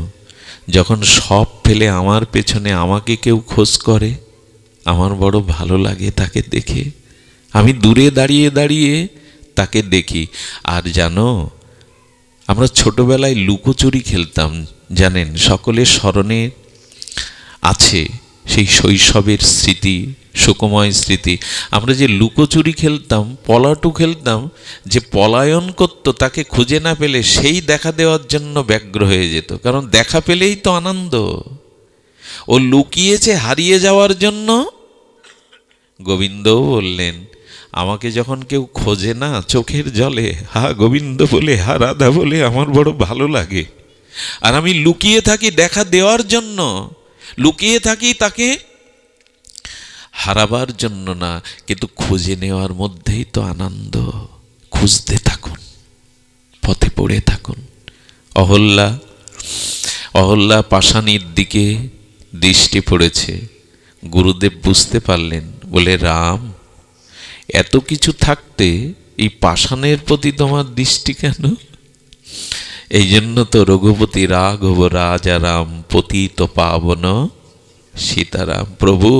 যখন সব ফেলে আমার পেছনে আমাকে কেউ খোঁজ করে, আমার বড় ভালো লাগে তাকে দেখে। আমি দূরে দাঁড়িয়ে দাঁড়িয়ে তাকে দেখি। আর জানো, আমরা ছোটবেলায় লুকোচুরি খেলতাম, জানেন? সকলের স্মরণে আছে সেই শৈশবের স্মৃতি, সুখময় স্মৃতি। আমরা যে লুকোচুরি খেলতাম, পলাটু খেলতাম, যে পলায়ন করত তাকে খুঁজে না পেলে সেই দেখা দেওয়ার জন্য ব্যগ্র হয়ে যেত। কারণ দেখা পেলেই তো আনন্দ। ও লুকিয়েছে হারিয়ে যাওয়ার জন্য। গোবিন্দও বললেন, আমাকে যখন কেউ খোঁজে না চোখের জলে, হা গোবিন্দ বলে, হা রাধা বলে আমার বড় ভালো লাগে। আর আমি লুকিয়ে থাকি দেখা দেওয়ার জন্য, লুকিয়ে থাকি তাকে হারাবার জন্য না, কিন্তু খুঁজে নেওয়ার মধ্যেই তো আনন্দ। খুঁজতে থাকুন, পথে পড়ে থাকুন। অহল্যা পাষাণীর দিকে দৃষ্টি পড়েছে। গুরুদেব বুঝতে পারলেন, বলে, রাম, এত কিছু থাকতে এই পাষাণের প্রতি তোমার দৃষ্টি কেন? এই জন্য তো রঘুপতি রাঘব রাজা রাম পতিত পাবন সীতারাম। প্রভু,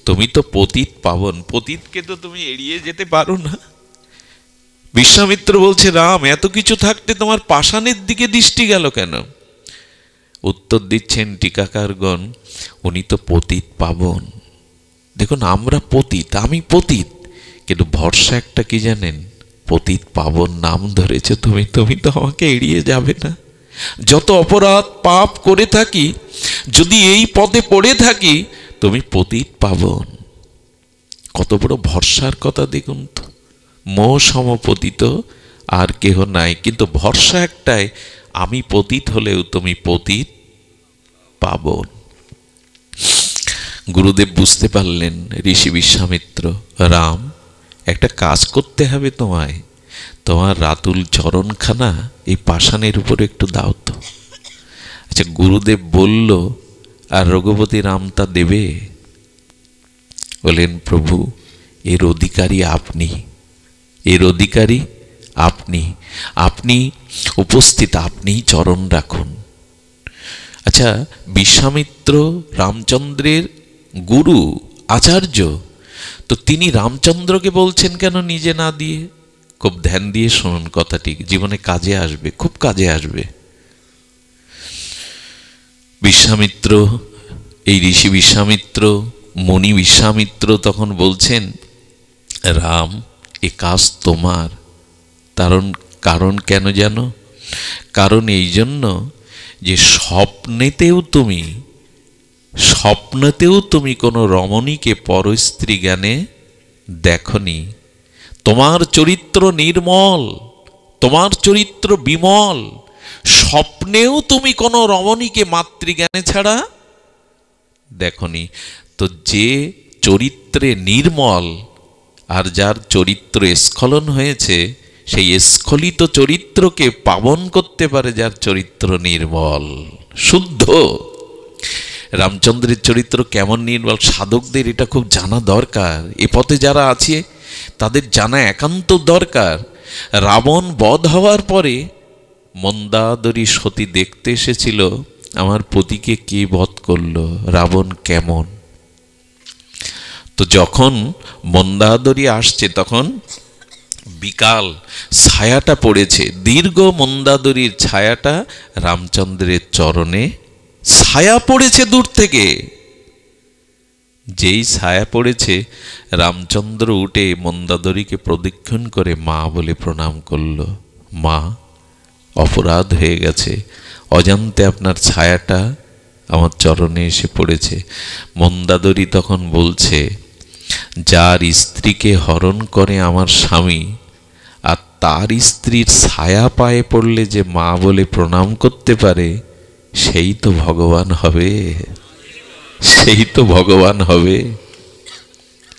তুমি তো পতিত পাবন, পতিতকে তো তুমি এড়িয়ে যেতে পারো না। বিশ্বামিত্র বলছে, রাম, এত কিছু থাকতে তোমার পাষাণের দিকে দৃষ্টি গেল কেন? উত্তর দিচ্ছেন টিকাকারগণ, উনি তো পতিত পাবন। দেখুন, আমরা পতিত, আমি পতিত, কিন্তু ভরসা একটা কি জানেন? পতিত পাবন নাম ধরেছে তুমি, তুমি তো আমাকে এড়িয়ে যাবে না। যত অপরাধ পাপ করে থাকি, যদি এই পথে পড়ে থাকি, তুমি পতিত পাবন। কত বড় ভরসার কথা দেখুন তো। মোহ সমপতিত আর কেহ নাই, কিন্তু ভরসা একটাই, আমি পতিত হলেও তুমি পতিত পাবন। গুরুদেব বুঝতে পারলেন, ঋষি বিশ্বামিত্র, রাম, একটা কাজ করতে হবে তোমায়। তোমার রাতুল চরণখানা এই পাষাণের উপরে একটু দাও তো। আচ্ছা, গুরুদেব বলল, আর রঘুপতি রাম তা দেবে? বলেন, প্রভু, এর অধিকারী আপনি, এর অধিকারী আপনি, আপনি উপস্থিত, আপনিই চরণ রাখুন। আচ্ছা, বিশ্বামিত্র রামচন্দ্রের গুরু, আচার্য, তো তিনি রামচন্দ্রকে বলছেন কেন নিজে না দিয়ে? খুব ধ্যান দিয়ে শুনুন কথাটি, জীবনে কাজে আসবে, খুব কাজে আসবে। বিশ্বামিত্র, এই ঋষি বিশ্বামিত্র, মুনি বিশ্বামিত্র তখন বলছেন, রাম, এ কাজ তোমার। কারণ কেন জানো? কারণ এই জন্য যে স্বপ্নেতেও তুমি কোনো রমণীকে পরস্ত্রী জ্ঞানে দেখনি। তোমার চরিত্র নির্মল, তোমার চরিত্র বিমল, স্বপ্নেও তুমি কোনো রমণীকে মাতৃজ্ঞানে ছাড়া দেখনি। তো যে চরিত্রে নির্মল আর যার চরিত্র স্খলন হয়েছে, সেই স্খলিত চরিত্রকে পাবন করতে পারে যার চরিত্র নির্মল শুদ্ধ। রামচন্দ্রের চরিত্র কেমন নির্মল, সাধকদের এটা খুব জানা দরকার। এ পথে যারা আছে তাদের জানা একান্ত দরকার। রাবণ বধ হওয়ার পরে মন্দাদরী সতী দেখতে এসেছিল, আমার পতিকে কে বধ করলো, রাবণ কেমন। তো যখন মন্দাদরী আসছে তখন বিকাল, ছায়াটা পড়েছে, দীর্ঘ মন্দাদরীর ছায়াটা রামচন্দ্রের চরণে ছায়া পড়েছে দূর থেকে। যেই ছায়া পড়েছে, রামচন্দ্র উঠে মন্দাদরীকে প্রদক্ষিণ করে মা বলে প্রণাম করল। মা, অপরাধ হয়ে গেছে, অজান্তে আপনার ছায়াটা আমার চরণে এসে পড়েছে। মন্দাদরী তখন বলছে, যার স্ত্রীকে হরণ করে আমার স্বামী, আর তার স্ত্রীর ছায়া পায়ে পড়লে যে মা বলে প্রণাম করতে পারে, সেই তো ভগবান হবে, সেই তো ভগবান হবে।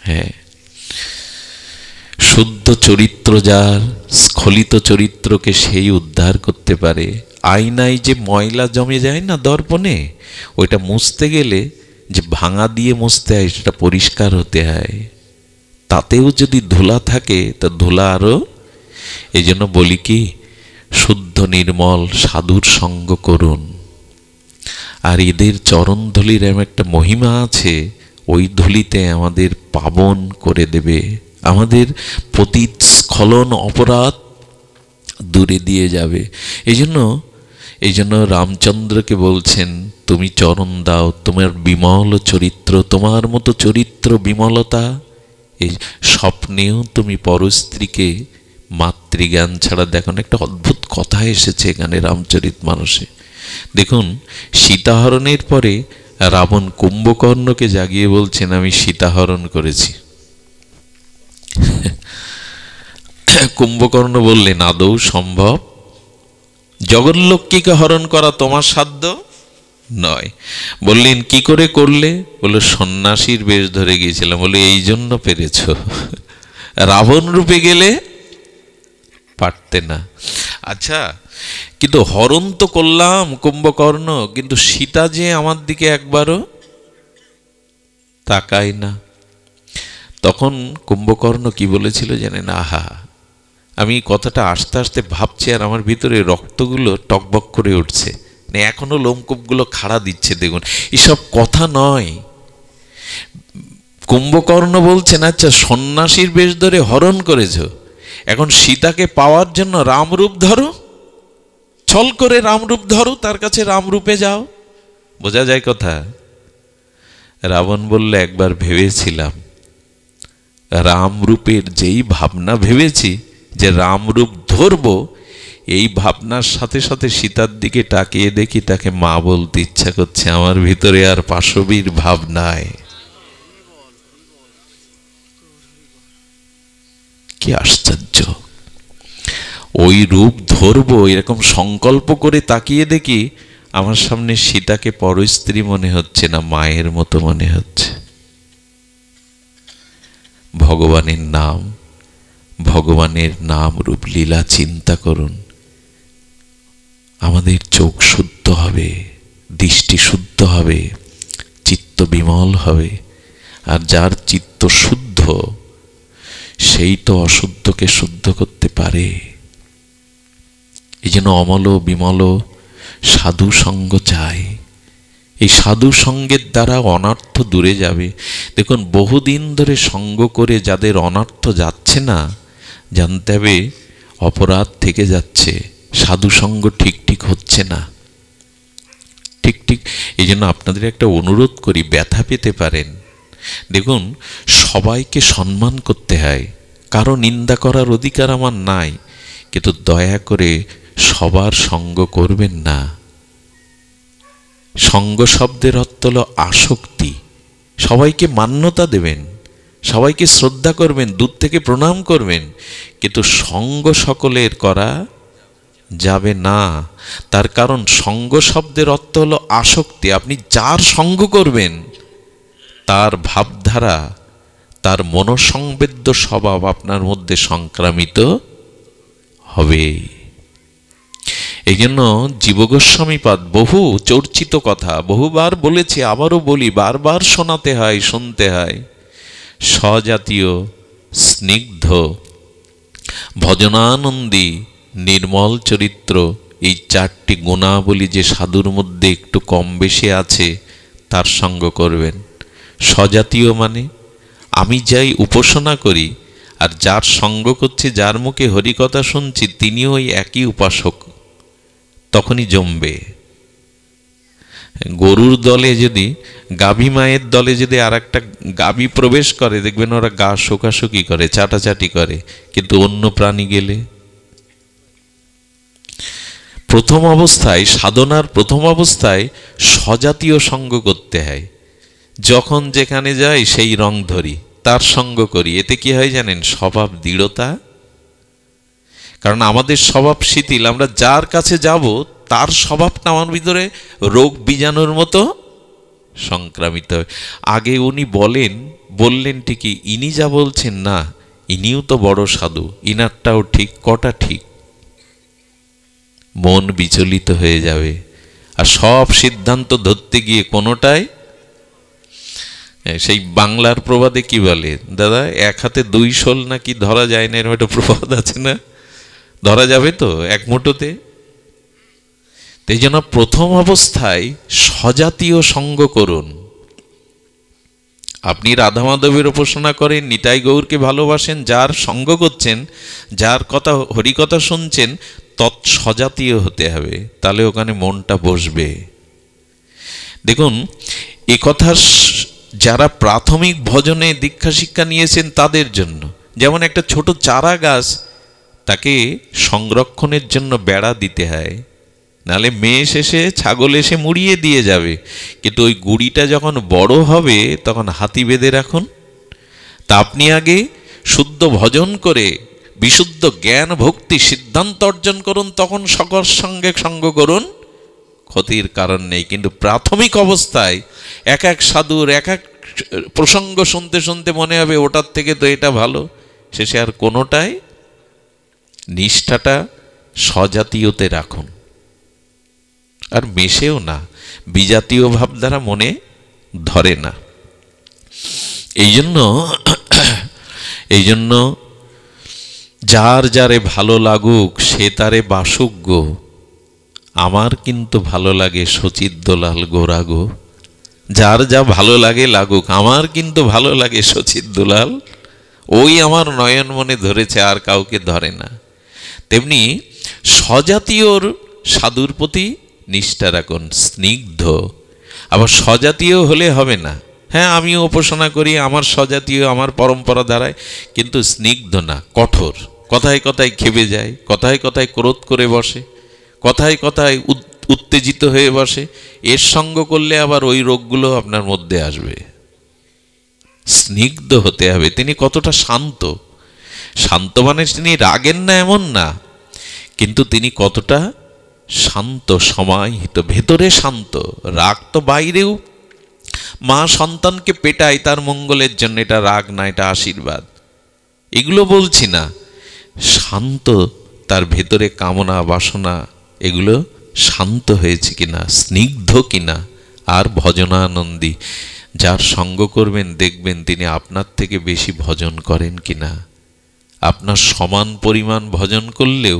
হ্যাঁ, শুদ্ধ চরিত্র যার, স্খলিত চরিত্রকে সেই উদ্ধার করতে পারে। আয়নায় যে ময়লা জমে যায় না দর্পণে, ওইটা মুছতে গেলে যে ভাঙা দিয়ে মুছতে হয়, সেটা পরিষ্কার হতে হয়। তাতেও যদি ধুলা থাকে, তা ধুলা আরো। এই জন্য বলি কি, শুদ্ধ নির্মল সাধুর সঙ্গ করুন। আর এদের চরণ ধুলির এমন একটা মহিমা আছে, ওই ধুলিতে আমাদের পাবন করে দেবে, আমাদের পতিত স্খলন অপরাধ দূরে দিয়ে যাবে। এই জন্য রামচন্দ্রকে বলছেন, তুমি চরণ দাও, তোমার বিমল চরিত্র, তোমার মতো চরিত্র বিমলতা, এই স্বপ্নেও তুমি পরস্ত্রীকে মাতৃজ্ঞান ছাড়া দেখুন। একটা অদ্ভুত কথা এসেছে এখানে রামচরিতমানসে। দেখুন, সীতাহরণের পরে রাবণ কুম্ভকর্ণকে জাগিয়ে বলছেন, আমি সীতাহরণ করেছি। কুম্ভকর্ণ বললেন, আদৌ সম্ভব? জগৎলক্ষ্মীকে হরণ করা তোমার সাধ্য নয়। বললেন, কি করে করলে? বলল, সন্ন্যাসীর বেশ ধরে গিয়েছিলাম। বলে, এই জন্য পেরেছ, রাবণ রূপে গেলে পারতে না। আচ্ছা, কিন্তু হরণ তো করলাম কুম্ভকর্ণ, কিন্তু সীতা যে আমার দিকে একবারও তাকায় না। তখন কুম্ভকর্ণ কি বলেছিল জানেন? আহা, আমি কথাটা আস্তে আস্তে ভাবছি, আর আমার ভিতরে রক্তগুলো টকবক করে উঠছে, এখনো লোমকূপগুলো খাড়া দিচ্ছে। দেখুন, এসব কথা নয়। কুম্ভকর্ণ বলছেন, আচ্ছা সন্ন্যাসীর বেশ ধরে হরণ করেছ, এখন সীতাকে পাওয়ার জন্য রামরূপ ধরো, ছল করে রামরূপ ধরো, তার কাছে রামরূপে যাও। বোঝা যায় কথা? রাবণ বললে, একবার ভেবেছিলাম, রামরূপের যেই ভাবনা ভেবেছি যে রামরূপ ধরব, এই ভাবনার সাথে সাথে সীতার দিকে তাকিয়ে দেখি তাকে মা বলতে ইচ্ছা করছে। আমার ভিতরে আর পাশবির ভাব নাই। কি আশ্চর্য! ওই রূপ ধরবো এরকম সংকল্প করে তাকিয়ে দেখি আমার সামনে সীতাকে পরস্ত্রী মনে হচ্ছে না, মায়ের মতো মনে হচ্ছে। ভগবানের নাম রূপ লীলা চিন্তা করুন, আমাদের চোখ শুদ্ধ হবে, দৃষ্টি শুদ্ধ হবে, চিত্ত বিমল হবে। আর যার চিত্ত শুদ্ধ, সেই তো অশুদ্ধকে শুদ্ধ করতে পারে। এই জন্য অমল বিমল সাধু সঙ্গ চাই। এই সাধু সঙ্গের দ্বারা অনর্থ দূরে যাবে। দেখুন, বহুদিন ধরে সঙ্গ করে যাদের অনর্থ যাচ্ছে না, জানতে হবে অপরাধ থেকে যাচ্ছে, সাধু সঙ্গ ঠিক হচ্ছে না। ঠিক এই জন্য আপনাদের একটা অনুরোধ করি, ব্যথা পেতে পারেন। দেখুন, সবাইকে সম্মান করতে হয়, কারো নিন্দা করার অধিকার আমার নাই, কিন্তু দয়া করে সবার সঙ্গ করবেন না। সঙ্গ শব্দের অর্থ হলো আসক্তি। সবাইকে মান্যতা দেবেন, সবাইকে শ্রদ্ধা করবেন, দূর থেকে প্রণাম করবেন, কিন্তু সঙ্গ সকলের করা যাবে না। তার কারণ সঙ্গ শব্দের অর্থ হলো আসক্তি। আপনি যার সঙ্গ করবেন তার ভাবধারা, তার মনোসংবেদ্য স্বভাব আপনার মধ্যে সংক্রামিত হবে। এই জন্য জীবগোস্বামীপাদ বহু চর্চিত কথা, বহুবার বলেছে, আবারও বলি, বারবার শোনাতে হয়, শুনতে হয়। স্বজাতীয়, স্নিগ্ধ, ভজনানন্দী, নির্মল চরিত্র, এই চারটি গুণাবলী যে সাধুর মধ্যে একটু কম বেশি আছে তার সঙ্গ করবেন। স্বজাতীয় মানে আমি যাই উপাসনা করি আর যার সঙ্গ করছে, যার মুখে হরিকথা শুনছি, তিনিও ওই একই উপাসক, তখনই জমবে। গরুর দলে যদি, গাভী মায়ের দলে যদি আর একটা গাভী প্রবেশ করে, দেখবেন ওরা গা শোকাশুকি করে, চাটাচাটি করে। কিন্তু অন্য প্রাণী গেলে, প্রথম অবস্থায়, সাধনার প্রথম অবস্থায় স্বজাতীয় সঙ্গ করতে হয়। যখন যেখানে যাই সেই রং ধরি, তার সঙ্গ করি। এতে কি হয় জানেন? স্বভাব দৃঢ়তা। কারণ আমাদের স্বভাব শিথিল, আমরা যার কাছে যাব তার স্বভাবটা আমার ভিতরে রোগ বীজাণুর মতো সংক্রামিত হয়। আগে উনি বললেন ঠিকই, ইনি যা বলছেন না, ইনিও তো বড় সাধু, ইনারটাও ঠিক, কটা ঠিক, মন বিচলিত হয়ে যাবে। আর সব সিদ্ধান্ত ধরতে গিয়ে কোনোটাই, সেই বাংলার প্রবাদে কি বলে দাদা, এক হাতে দুই শোল নাকি ধরা যায় না, এরকম একটা প্রবাদ আছে না? ধরা যাবে তো এক মুঠোতে? এই জন্য প্রথম অবস্থায় স্বজাতীয় সঙ্গ করুন। আপনি রাধা মাধবের উপাসনা করেন, নিতাই গৌরকে ভালোবাসেন, যার সঙ্গ করছেন, যার কথা হরিকথা শুনছেন, তৎস্বজাতীয় হতে হবে, তাহলে ওখানে মনটা বসবে। দেখুন, এ কথা যারা প্রাথমিক ভজনে দীক্ষা শিক্ষা নিয়েছেন তাদের জন্য। যেমন একটা ছোট চারা গাছ, তাকে সংরক্ষণের জন্য বেড়া দিতে হয়, নাহলে মেষ এসে, ছাগল এসে মুড়িয়ে দিয়ে যাবে। কিন্তু ওই গুড়িটা যখন বড় হবে তখন হাতি বেঁধে রাখুন। তা আপনি আগে শুদ্ধ ভজন করে বিশুদ্ধ জ্ঞান ভক্তি সিদ্ধান্ত অর্জন করুন, তখন সকল সঙ্গে সঙ্গ করুন, ক্ষতির কারণ নেই। কিন্তু প্রাথমিক অবস্থায় এক এক সাধুর এক এক প্রসঙ্গ শুনতে শুনতে মনে হবে ওটার থেকে তো এটা ভালো, শেষে আর কোনোটাই, নিষ্ঠাটা স্বজাতীয়তে রাখুন। আর মেশেও না, বিজাতীয় ভাবধারা মনে ধরে না। এই জন্য যার যারে ভালো লাগুক সে তারে বাসুক গো, আমার কিন্তু ভালো লাগে সচিদ্দলাল গোরা গো। যার যা ভালো লাগে লাগুক, আমার কিন্তু ভালো লাগে সচিদ্দলাল, ওই আমার নয়ন মনে ধরেছে, আর কাউকে ধরে না। তেমনি স্বজাতীয়র সাধুর প্রতি নিষ্ঠা রাখুন, স্নিগ্ধ। আবার স্বজাতীয় হলে হবে না, হ্যাঁ আমিও উপাসনা করি, আমার স্বজাতীয়, আমার পরম্পরা দ্বারায়, কিন্তু স্নিগ্ধ না, কঠোর। কথায় কথায় খেপে যায়, কথায় কথায় ক্রোধ করে বসে, কথায় কথায় উত্তেজিত হয়ে বসে। এর সঙ্গ করলে আবার ওই রোগগুলো আপনার মধ্যে আসবে। স্নিগ্ধ হতে হবে। তিনি কতটা শান্ত, শান্ত মানে তিনি রাগেন না এমন না, কিন্তু তিনি কতটা শান্ত, সমাহিত, ভেতরে শান্ত। রাগ তো বাইরেও, মা সন্তানকে পেটায় তার মঙ্গলের জন্য, এটা রাগ না, এটা আশীর্বাদ, এগুলো বলছি না। শান্ত, তার ভেতরে কামনা বাসনা এগুলো শান্ত হয়েছে কিনা, স্নিগ্ধ কিনা। আর ভজনানন্দী, যার সঙ্গ করবেন দেখবেন তিনি আপনার থেকে বেশি ভজন করেন কিনা। আপনার সমান পরিমাণ ভজন করলেও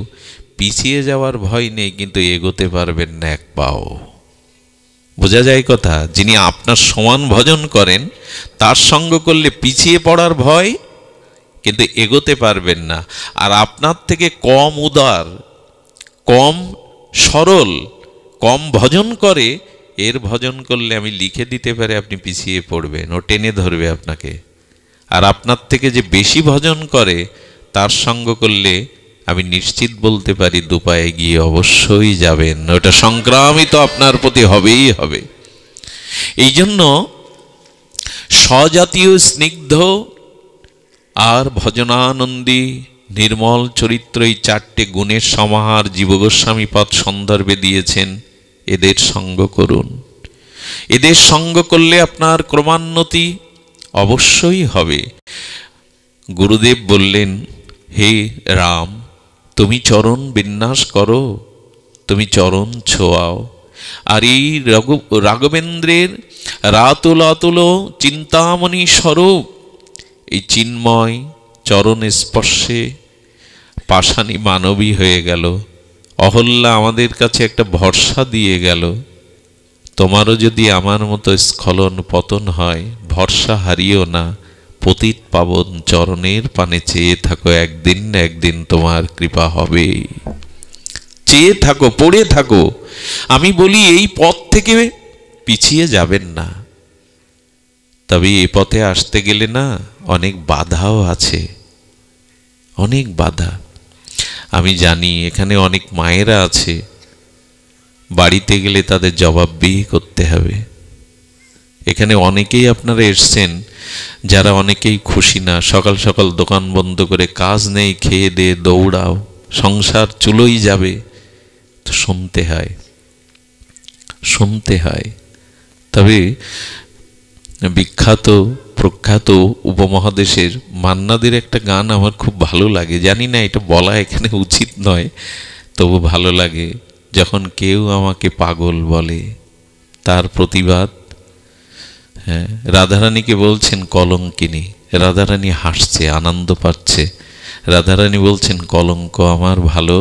পিছিয়ে যাওয়ার ভয় নেই, কিন্তু এগোতে পারবেন না এক পাও। বোঝা যায় কথা? যিনি আপনার সমান ভজন করেন তার সঙ্গ করলে পিছিয়ে পড়ার ভয়, কিন্তু এগোতে পারবেন না। আর আপনার থেকে কম উদার, কম সরল, কম ভজন করে, এর ভজন করলে আমি লিখে দিতে পারি আপনি পিছিয়ে পড়বেন, ও টেনে ধরবে আপনাকে। আর আপনার থেকে যে বেশি ভজন করে তার সঙ্গ করলে আমি নিশ্চিত বলতে পারি দুপায়ে গিয়ে অবশ্যই যাবেন, ওটা সংক্রামিত আপনার প্রতি হবেই হবে। এই জন্য স্বজাতীয়, স্নিগ্ধ, আর ভজনানন্দী, নির্মল চরিত্র, এই চারটে গুণের সমাহার জীবগোস্বামী পদ সন্দর্ভে দিয়েছেন। এদের সঙ্গ করুন। এদের সঙ্গ করলে আপনার ক্রমান্নতি অবশ্যই হবে। গুরুদেব বললেন, হে রাম, তুমি চরণ বিন্যাস করো, তুমি চরণ ছোঁয়াও। আর এই রাঘবেন্দ্রের রাতুল অতুল চিন্তামণি স্বরূপ এই চিন্ময় চরণ স্পর্শে পাষাণী মানবী হয়ে গেল। অহল্যা আমাদের কাছে একটা ভরসা দিয়ে গেল, তোমারও যদি আমার মতো স্খলন পতন হয়, ভরসা হারিও না, পতিত পাবন চরণের পানে চেয়ে থাকো, একদিন না একদিন তোমার কৃপা হবে। চেয়ে থাকো, পড়ে থাকো। আমি বলি এই পথ থেকে পিছিয়ে যাবেন না। তবে এই পথে আসতে গেলে না অনেক বাধাও আছে, অনেক বাধা। আমি জানি এখানে অনেক মায়েরা আছে, বাড়িতে গেলে তাদের জবাবদিহি করতে হবে। এখানে অনেকেই আপনারা এসছেন যারা অনেকেই খুশি না, সকাল সকাল দোকান বন্ধ করে, কাজ নেই, খেয়ে দিয়ে দৌড়াও, সংসার চুলোই যাবে। তো শুনতে হয়, শুনতে হয়। তবে বিখ্যাত প্রখ্যাত উপমহাদেশের মান্নাদের একটা গান আমার খুব ভালো লাগে। জানি না এটা বলা এখানে উচিত নয়, তবু ভালো লাগে। যখন কেউ আমাকে পাগল বলে, তার প্রতিবাদ। হ্যাঁ, রাধারানীকে বলছেন কলঙ্কিনী, রাধারানী হাসছে, আনন্দ পাচ্ছে। রাধারানী বলছেন, কলঙ্ক আমার ভালো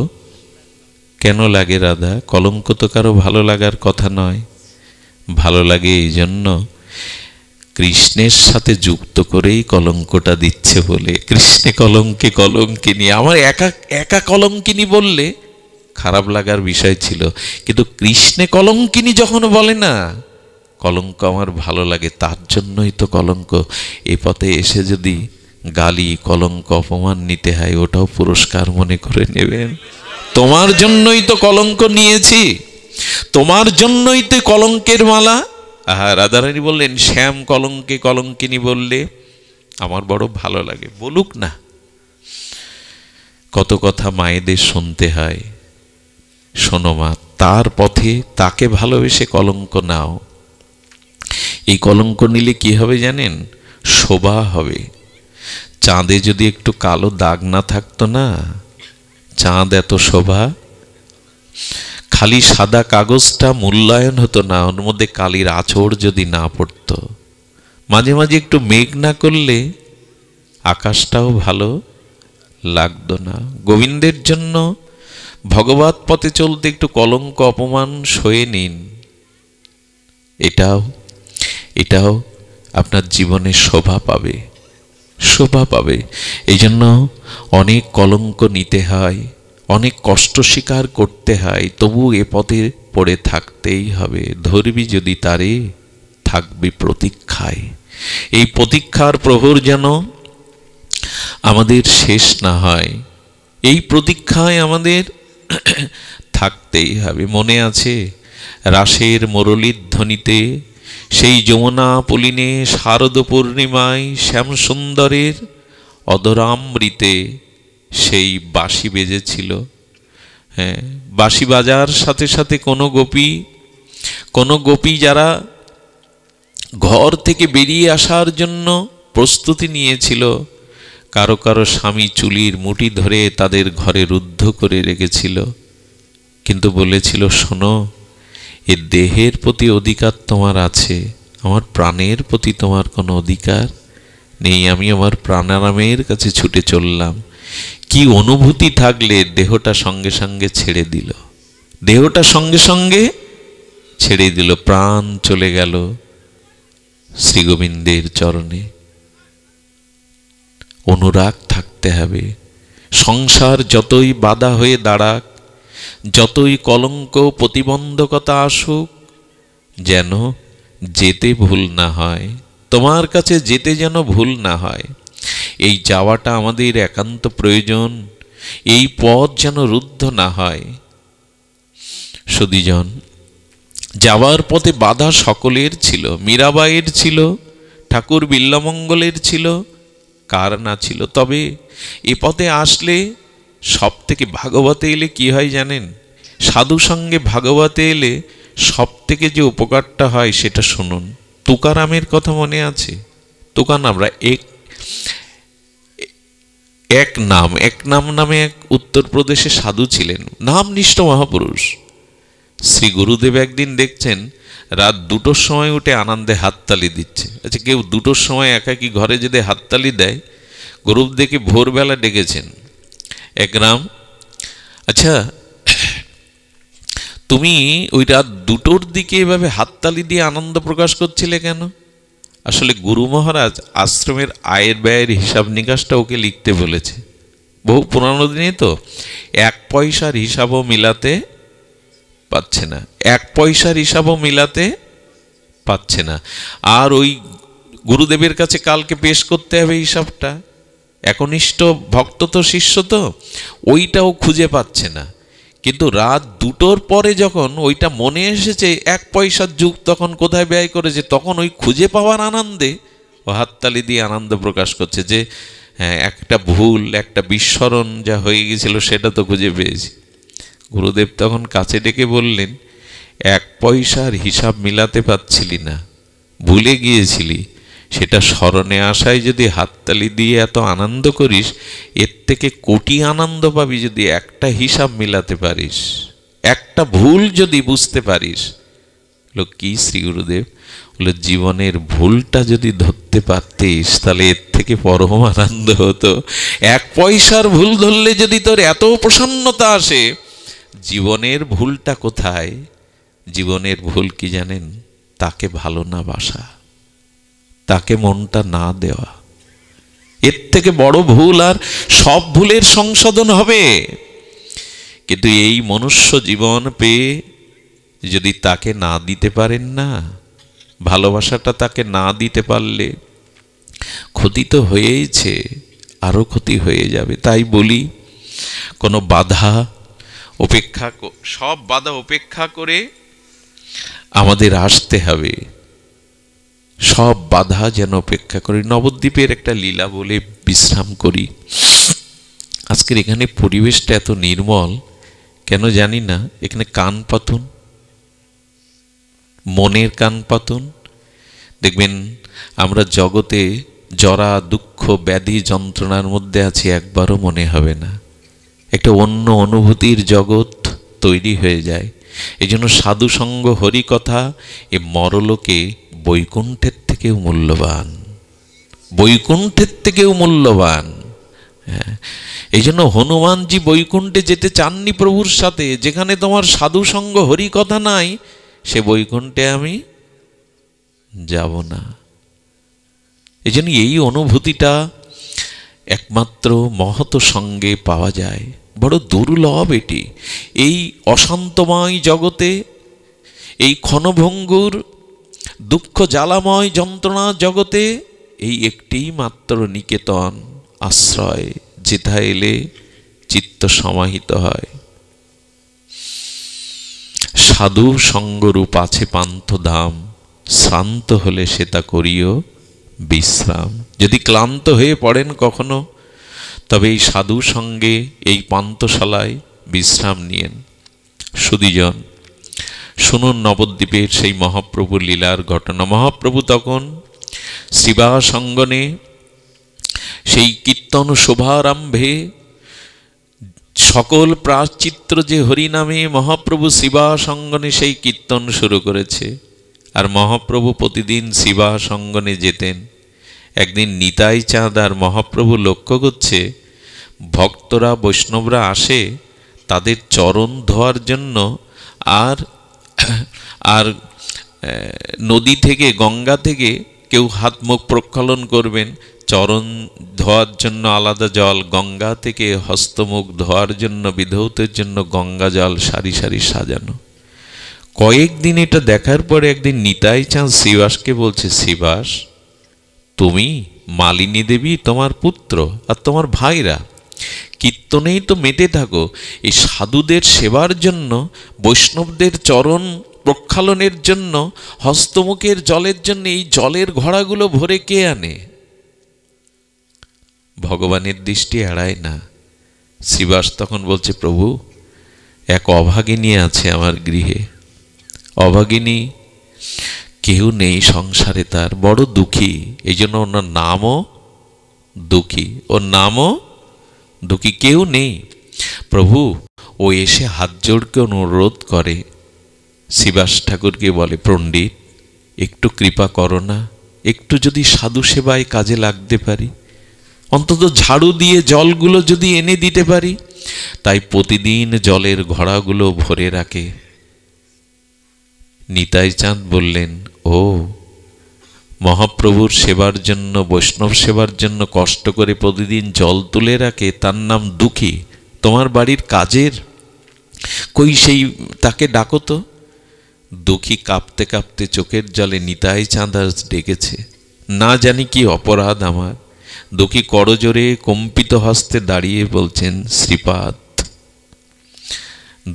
কেন লাগে রাধা? কলঙ্ক তো কারো ভালো লাগার কথা নয়। ভালো লাগে এই জন্য কৃষ্ণের সাথে যুক্ত করেই কলঙ্কটা দিচ্ছে বলে। কৃষ্ণে কলঙ্কে কলঙ্কিনী, আমার একা একা কলঙ্কিনী বললে খারাপ লাগার বিষয় ছিল, কিন্তু কৃষ্ণে কলঙ্কিনী যখন বলে না, কলঙ্ক আমার ভালো লাগে, তার জন্যই তো কলঙ্ক। এ পথে এসে যদি গালি, কলঙ্ক, অপমান নিতে হয়, ওটাও পুরস্কার মনে করে নেবেন। তোমার জন্যই তো কলঙ্ক নিয়েছি, তোমার জন্যই তো কলঙ্কের মালা। রাধারানী বললেন, শ্যাম কলঙ্কে কলঙ্কিনী বললে আমার বড় ভালো লাগে, বলুক না। কত কথা মায়েদের শুনতে হয়। শোনো মা, তার পথে তাকে ভালোবেসে কলঙ্ক নাও। এই কলঙ্ক নিলে কি হবে জানেন? শোভা হবে। চাঁদে যদি একটু কালো দাগ না থাকতো না, চাঁদ এত শোভা। খালি সাদা কাগজটা মূল্যায়ন হতো না, ওর মধ্যে কালির আঁচড় যদি না পড়তো। মাঝে মাঝে একটু মেঘ না করলে আকাশটাও ভালো লাগতো না। গোবিন্দের জন্য ভগবত পথে চলতে একটু কলঙ্ক অপমান সয়ে নিন। এটাও আপনার জীবনে শোভা পাবে, শোভা পাবে। এই জন্য অনেক কলঙ্ক নিতে হয়, অনেক কষ্ট স্বীকার করতে হয়, তবু এ পথে পড়ে থাকতেই হবে। ধরবি যদি তারে, থাকবি প্রতীক্ষায়। এই প্রতীক্ষার প্রহর যেন আমাদের শেষ না হয়, এই প্রতীক্ষায় আমাদের থাকতেই হবে। মনে আছে রাসের মুরলীর ধ্বনিতে সেই যমুনা পুলিনে শারদ পূর্ণিমায় শ্যামসুন্দরের অদরামৃতে সেই বাঁশি বেজেছিল। হ্যাঁ, বাঁশি বাজার সাথে সাথে কোনো গোপী যারা ঘর থেকে বেরিয়ে আসার জন্য প্রস্তুতি নিয়েছিল, কারো কারো স্বামী চুলির মুঠি ধরে তাদের ঘরে রুদ্ধ করে রেখেছিল, কিন্তু বলেছিল, শোনো, এ দেহের প্রতি অধিকার তোমার আছে, আমার প্রাণের প্রতি তোমার কোনো অধিকার নেই। আমি আমার প্রাণারামের কাছে ছুটে চললাম। কি অনুভূতি থাকলে দেহটা সঙ্গে সঙ্গে ছেড়ে দিল, দেহটা সঙ্গে সঙ্গে ছেড়ে দিল, প্রাণ চলে গেল শ্রী গোবিন্দের চরণে। অনুরাগ থাকতে হবে। সংসার যতই বাধা হয়ে দাঁড়াক, যতই কলঙ্ক প্রতিবন্ধকতা আসুক, যেন যেতে ভুল না হয়, তোমার কাছে যেতে যেন ভুল না হয়। এই যাওয়াটা আমাদের একান্ত প্রয়োজন, এই পথ যেন রুদ্ধ না হয়। সুধীজন, যাওয়ার পথে বাধা সকলের ছিল, মীরাবাইয়ের ছিল, ঠাকুর বিল্লামঙ্গলের ছিল, কার না ছিল। তবে এ পথে আসলে সব থেকে ভাগবতে এলে কি হয় জানেন? সাধু সঙ্গে ভাগবতে এলে সব থেকে যে উপকারটা হয় সেটা শুনুন। তুকারামের কথা মনে আছে? তুকারামরা এক নাম নামে এক উত্তরপ্রদেশে সাধু ছিলেন, নামনিষ্ঠ মহাপুরুষ। শ্রী গুরুদেব একদিন দেখছেন রাত 2টোর সময় উঠে আনন্দে হাততালি দিচ্ছে। আচ্ছা, কেউ 2টোর সময় একাকি ঘরে যদি হাততালি দেয়, গুরুদেবকে ভোরবেলা ডেকেছেন, এক রাম, আচ্ছা তুমি ওই রাত 2টোর দিকে এভাবে হাততালি দিয়ে আনন্দ প্রকাশ করছিলে কেন? আসলে গুরু মহারাজ আশ্রমের আয়ের ব্যয়ের হিসাব নিকাশটা ওকে লিখতে বলেছে। বহু পুরানো দিনে তো 1 পয়সার হিসাবও মিলাতে পাচ্ছে না, 1 পয়সার হিসাবও মিলাতে পাচ্ছে না। আর ওই গুরুদেবের কাছে কালকে পেশ করতে হবে হিসাবটা। একনিষ্ঠ ভক্ত তো, শিষ্য তো, ওইটাও খুঁজে পাচ্ছে না। কিন্তু রাত 2টোর পরে যখন ওইটা মনে এসেছে 1 পয়সার যুগ তখন কোথায় ব্যয় করেছে, তখন ওই খুঁজে পাওয়ার আনন্দে ও হাততালি দিয়ে আনন্দ প্রকাশ করছে যে হ্যাঁ, একটা ভুল, একটা বিস্মরণ যা হয়ে গেছিল সেটা তো খুঁজে পেয়েছি। গুরুদেব তখন কাছে ডেকে বললেন, 1 পয়সার হিসাব মিলাতে পারছিলি না, ভুলে গিয়েছিলি, সেটা স্মরণে আসায় যদি হাততালি দিয়ে এত আনন্দ করিস, এর থেকে কোটি আনন্দ পাবি যদি একটা হিসাব মিলাতে পারিস, একটা ভুল যদি বুঝতে পারিস। বলল কি শ্রী গুরুদেব? বলল জীবনের ভুলটা যদি ধরতে পারতিস তাহলে এর থেকে পরম আনন্দ হতো। 1 পয়সার ভুল ধরলে যদি তোর এত প্রসন্নতা আসে, জীবনের ভুলটা কোথায়? জীবনের ভুল কি জানেন? তাকে ভালো না বাসা, তাকে মনটা না দেওয়া। এর থেকে বড় ভুল আর সব ভুলের সংশোধন হবে। কিন্তু এই মনুষ্য জীবন পেয়ে যদি তাকে না দিতে পারেন না, ভালোবাসাটা তাকে না দিতে পারলে ক্ষতি তো হয়েইছে, আরো ক্ষতি হয়ে যাবে। তাই বলি, কোনো বাধা উপেক্ষা, সব বাধা উপেক্ষা করে আমাদের আসতে হবে। সব বাধা যেন উপেক্ষা করি। নবদ্বীপের একটা লীলা বলে বিশ্রাম করি। আজকের এখানে পরিবেশটা এত নির্মল কেন জানি না। এখানে কান পাতুন, মনের কান পাতুন। দেখবেন আমরা জগতে জরা দুঃখ ব্যাধি যন্ত্রণার মধ্যে আছি, একবারও মনে হবে না। একটা অন্য অনুভূতির জগৎ তৈরি হয়ে যায়। এই জন্য সাধুসঙ্গ হরিকথা এ মরলোকে বৈকুণ্ঠের থেকেও মূল্যবান, বৈকুণ্ঠের থেকেও মূল্যবান। হ্যাঁ, এই জন্য হনুমানজি বৈকুণ্ঠে যেতে চাননি প্রভুর সাথে। যেখানে তোমার সাধুসঙ্গ হরিকথা নাই, সে বৈকুণ্ঠে আমি যাব না। এই জন্য এই অনুভূতিটা একমাত্র মহৎ সঙ্গে পাওয়া যায়। বড় দুর্লভ এটি। এই অশান্তময় জগতে, এই ক্ষণভঙ্গুর দুঃখ জ্বালাময় যন্ত্রণা জগতে এই একটি মাত্র নিকেতন আশ্রয়, যেথা এলে চিত্ত সমাহিত হয়। সাধু সঙ্গরূপ আছে পান্থধাম, শ্রান্ত হলে সেটা করিও বিশ্রাম। যদি ক্লান্ত হয়ে পড়েন কখনো, তবে এই সাধু সঙ্গে এই পান্থশালায় বিশ্রাম নিয়েন। সুধীজন, শুনুন নবদ্বীপের সেই মহাপ্রভুর লীলার ঘটনা। মহাপ্রভু তখন শিবাসঙ্গনে সেই কীর্তন শোভারম্ভে সকল প্রাচিত্র যে হরিনামে মহাপ্রভু শিবাসঙ্গনে সেই কীর্তন শুরু করেছে। আর মহাপ্রভু প্রতিদিন শিবাসঙ্গনে যেতেন। একদিন নিতাই চাঁদ আর মহাপ্রভু লক্ষ্য করছে, ভক্তরা বৈষ্ণবরা আসে তাদের চরণ ধোয়ার জন্য, আর আর নদী থেকে গঙ্গা থেকে কেউ হাত মুখ প্রক্ষালন করবেন, চরণ ধোয়ার জন্য আলাদা জল, গঙ্গা থেকে হস্তমুখ ধোয়ার জন্য বিধৌতের জন্য গঙ্গা জল সারি সারি সাজানো। কয়েকদিন এটা দেখার পরে একদিন নিতাই চাঁদ শিবাসকে বলছে, শিবাস, তুমি মালিনী দেবী, তোমার পুত্র আর তোমার ভাইরা কীর্তনেই তো মেতে থাকো, এই সাধুদের সেবার জন্য, বৈষ্ণবদের চরণ প্রক্ষালনের জন্য, হস্তমুখের জলের জন্য এই জলের ঘড়াগুলো ভরে কে আনে? ভগবানের দৃষ্টি এড়ায় না। শ্রীবাস তখন বলছে, প্রভু, এক অভাগিনী আছে আমার গৃহে। অভাগিনী কেউ নেই সংসারে, তার বড় দুঃখী, এই জন্য ওনার নামও দুঃখী, ওর নামও দুঃখী, কেউ নেই। প্রভু ও এসে হাত জোড়কে অনুরোধ করে, শ্রীবাস ঠাকুরকে বলে, পণ্ডিত একটু কৃপা করো না, একটু যদি সাধু সেবায় কাজে লাগতে পারি, অন্তত ঝাড়ু দিয়ে জলগুলো যদি এনে দিতে পারি। তাই প্রতিদিন জলের ঘড়াগুলো ভরে রাখে। নিতাই চাঁদ বললেন, ও মহাপ্রভুর সেবার জন্য, বৈষ্ণব সেবার জন্য কষ্ট করে প্রতিদিন জল তুলে রাখে, তার নাম দুঃখী। তোমার বাড়ির কাজের কই সেই, তাকে ডাকো তো। দুঃখী কাঁপতে কাঁপতে চোখের জলে নিতাই চাঁদ ডেকেছে। না জানি কি অপরাধ আমার। দুঃখী করজোরে কম্পিত হস্তে দাঁড়িয়ে বলছেন, শ্রীপাদ।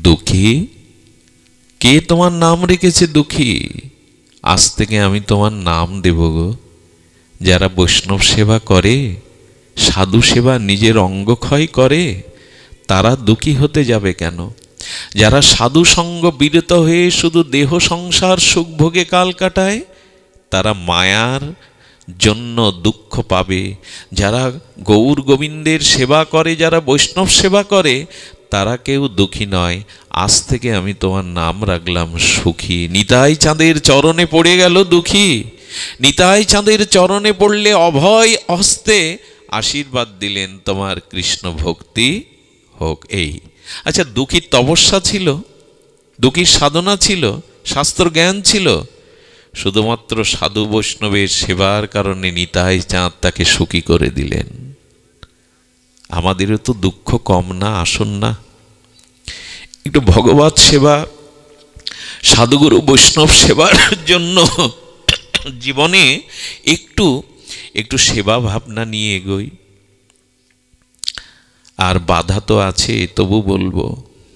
দুঃখী, কে তোমার নাম রেখেছে দুঃখী? আজ থেকে আমি তোমার নাম দেব গো। যারা বৈষ্ণব সেবা করে, সাধু সেবা নিজের অঙ্গক্ষয় করে, তারা দুঃখী হতে যাবে কেন? যারা সাধু সঙ্গ বিরত হয়ে শুধু দেহ সংসার সুখ ভোগে কাল কাটায়, তারা মায়ার জন্য দুঃখ পাবে। যারা গৌর গোবিন্দের সেবা করে, যারা বৈষ্ণব সেবা করে, তারা কেউ দুঃখী নয়। আজ থেকে আমি তোমার নাম রাখলাম সুখী। নিতাই চাঁদের চরণে পড়ে গেল দুঃখী। নিতাই চাঁদের চরণে পড়লে অভয় হস্তে আশীর্বাদ দিলেন, তোমার কৃষ্ণ ভক্তি হোক। এই আচ্ছা, দুঃখীর তপস্যা ছিল, দুঃখীর সাধনা ছিল, শাস্ত্র জ্ঞান ছিল, শুধুমাত্র সাধু বৈষ্ণবের সেবার কারণে নিতাই চাঁদ তাকে সুখী করে দিলেন। আমাদেরও তো দুঃখ কম না, আসুন না একটু ভগবত সেবা, সাধুগুরু বৈষ্ণব সেবার জন্য জীবনে একটু একটু সেবা ভাবনা নিয়ে এগোই। আর বাধা তো আছে, তবু বলবো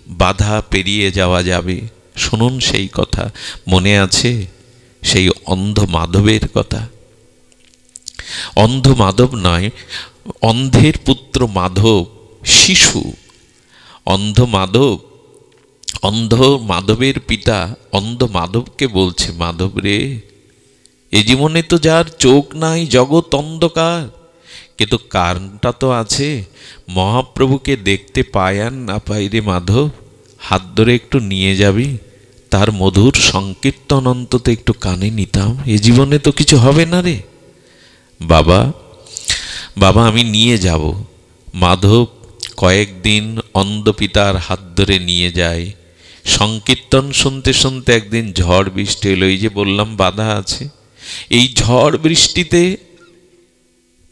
বাধা পেরিয়ে যাওয়া যাবে। শুনুন সেই কথা, মনে আছে সেই অন্ধ মাধবের কথা? অন্ধ মাধব নয়, অন্ধের পুত্র মাধব, শিশু। অন্ধ মাধব, অন্ধ মাধবের পিতা অন্ধ মাধবকে বলছে, মাধব রে, এ জীবনে তো যার চোখ নাই, জগৎ অন্ধকার, কিন্তু কারণটা তো আছে। মহাপ্রভুকে দেখতে পায় আর না পাই রে মাধব, হাত ধরে একটু নিয়ে যাবি, তার মধুর সংকীর্তন অন্তত একটু কানে নিতাম, এ জীবনে তো কিছু হবে না রে। বাবা, বাবা আমি নিয়ে যাব। মাধব কয়েকদিন অন্ধ পিতার হাত ধরে নিয়ে যায়। সংকীর্তন শুনতে শুনতে একদিন ঝড় বৃষ্টি এলো। এই যে বললাম বাধা আছে, এই ঝড় বৃষ্টিতে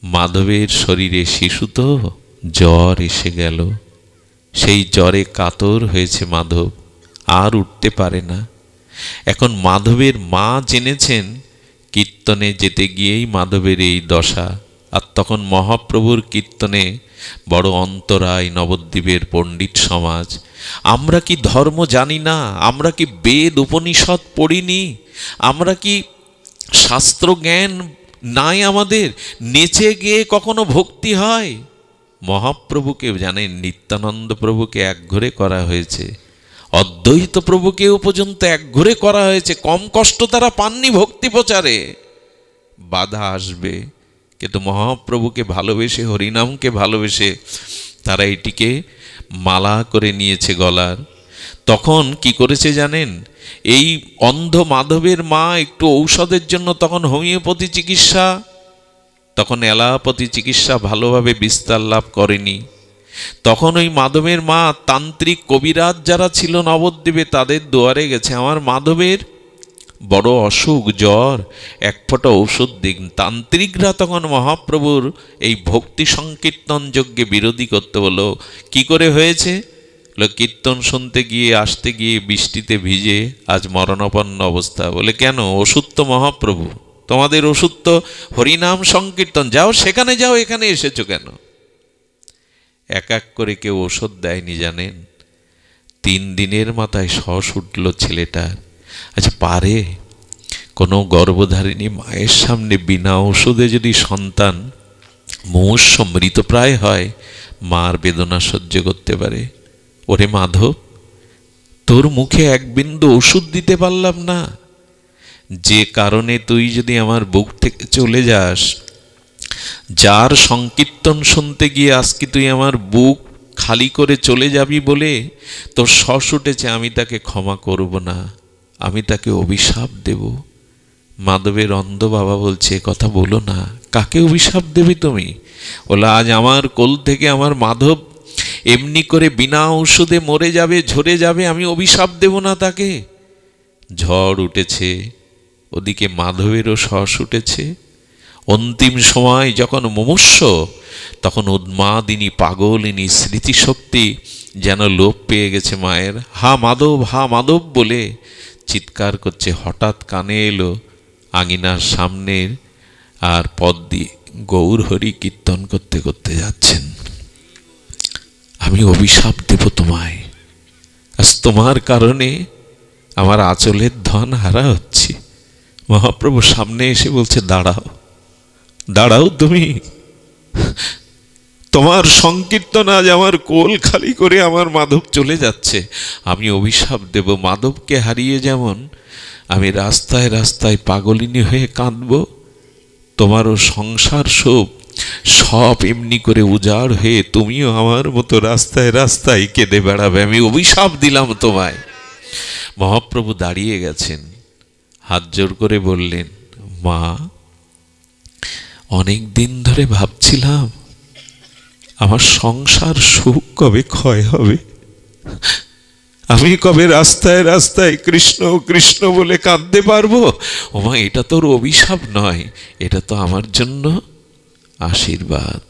মাধবের শরীরে, শিশু তো, জ্বর এসে গেল। সেই জ্বরে কাতর হয়েছে মাধব, আর উঠতে পারে না। এখন মাধবের মা জেনেছেন কীর্তনে যেতে গিয়েই মাধবের এই দশা। আর তখন মহাপ্রভুর কীর্তনে বড় অন্তরায় নবদ্বীপের পণ্ডিত সমাজ। আমরা কি ধর্ম জানি না? আমরা কি বেদ উপনিষদ পড়িনি? আমরা কি শাস্ত্র জ্ঞান নাই আমাদের? নেচে গিয়ে কখনো ভক্তি হয়? মহাপ্রভুকে জানেন, নিত্যানন্দ প্রভুকে একঘরে করা হয়েছে, অদ্বৈত প্রভুকেও পর্যন্ত একঘরে করা হয়েছে। কম কষ্ট তারা পাননি ভক্তি প্রচারে। বাধা আসবে, কিন্তু মহাপ্রভুকে ভালোবেসে, হরিনামকে ভালোবেসে তারা এটিকে মালা করে নিয়েছে গলার। তখন কি করেছে জানেন? এই অন্ধ মাধবের মা একটু ঔষধের জন্য তখন হোমিওপ্যাথি চিকিৎসা, তখন অ্যালোপ্যাথি চিকিৎসা ভালোভাবে বিস্তার লাভ করেনি। তখন ওই মাধবের মা তান্ত্রিক কবিরাজ যারা ছিল নবদ্বীপে, তাদের দুয়ারে গেছে, আমার মাধবের বড় অসুখ, জ্বর, এক ফোঁটা ঔষধ দিন। তান্ত্রিকরা তখন মহাপ্রভুর এই ভক্তি সংকীর্তন যজ্ঞে বিরোধী করতে বলো। কি করে হয়েছে? কীর্তন শুনতে গিয়ে আসতে গিয়ে বৃষ্টিতে ভিজে আজ মরণাপন্ন অবস্থা। বলে কেন? ওষুধ তো মহাপ্রভু, তোমাদের ওষুধ তো হরিনাম সংকীর্তন, যাও সেখানে যাও, এখানে এসেছো কেন? এক এক করে কেউ ওষুধ দেয়নি জানেন। 3 দিনের মাথায় শ্বাস উঠল ছেলেটার। আচ্ছা, পারে কোনো গর্ভধারিণী মায়ের সামনে বিনা ওষুধে যদি সন্তান মুমূর্ষ মৃতপ্রায় হয়, মার বেদনা সহ্য করতে পারে। ওরে মাধব, তোর মুখে এক বিন্দু ওষুধ দিতে পারলাম না, যে কারণে তুই যদি আমার বুক থেকে চলে যাস, যার সংকীর্তন শুনতে গিয়ে আজকে তুই আমার বুক খালি করে চলে যাবি বলে তোর শ্বাস উঠেছে, আমি তাকে ক্ষমা করব না, আমি তাকে অভিশাপ দেব। মাধবের অন্ধ বাবা বলছে, কথা বলো না, কাকে অভিশাপ দেবে তুমি? বলে, আজ আমার কোল থেকে আমার মাধব এমনি করে বিনা ঔষধে মরে যাবে, ঝরে যাবে, আমি অভিশাপ দেব না তাকে। ঝড় উঠেছে, ওদিকে মাধবেরও শ্বাস উঠেছে। অন্তিম সময় যখন মুমূর্ষ, তখন উন্মাদিনী পাগলিনী স্মৃতিশক্তি যেন লোপ পেয়ে গেছে মায়ের। হা মাধব, হা মাধব বলে চিৎকার করছে। হঠাৎ কানে এলো আঙিনার সামনের আর পদ দিয়ে গৌর হরি কীর্তন করতে করতে যাচ্ছেন। আমি অভিশাপ দেব তোমায়, আজ তোমার কারণে আমার আঁচলের ধন হারা হচ্ছে। মহাপ্রভু সামনে এসে বলছে, দাঁড়াও, দাঁড়াও তুমি, তোমার সংকীর্তন আজ আমার কোল খালি করে আমার মাধব চলে যাচ্ছে, আমি অভিশাপ দেব। মাধবকে হারিয়ে যেমন আমি রাস্তায় রাস্তায় পাগলিনী হয়ে কাঁদব, তোমারও সংসার সব এমনি করে উজাড় হয়ে তুমিও আমার মতো রাস্তায় রাস্তায় কেঁদে বেড়াবে, আমি অভিশাপ দিলাম তোমায়। মহাপ্রভু দাঁড়িয়ে গেছেন, হাত জোর করে বললেন, মা, অনেক দিন ধরে ভাবছিলাম আমার সংসার সুখ কবে ক্ষয় হবে, আমি কবে রাস্তায় রাস্তায় কৃষ্ণ কৃষ্ণ বলে কাঁদতে পারবো। ওমা, এটা তোর অভিশাপ নয়, এটা তো আমার জন্য আশীর্বাদ।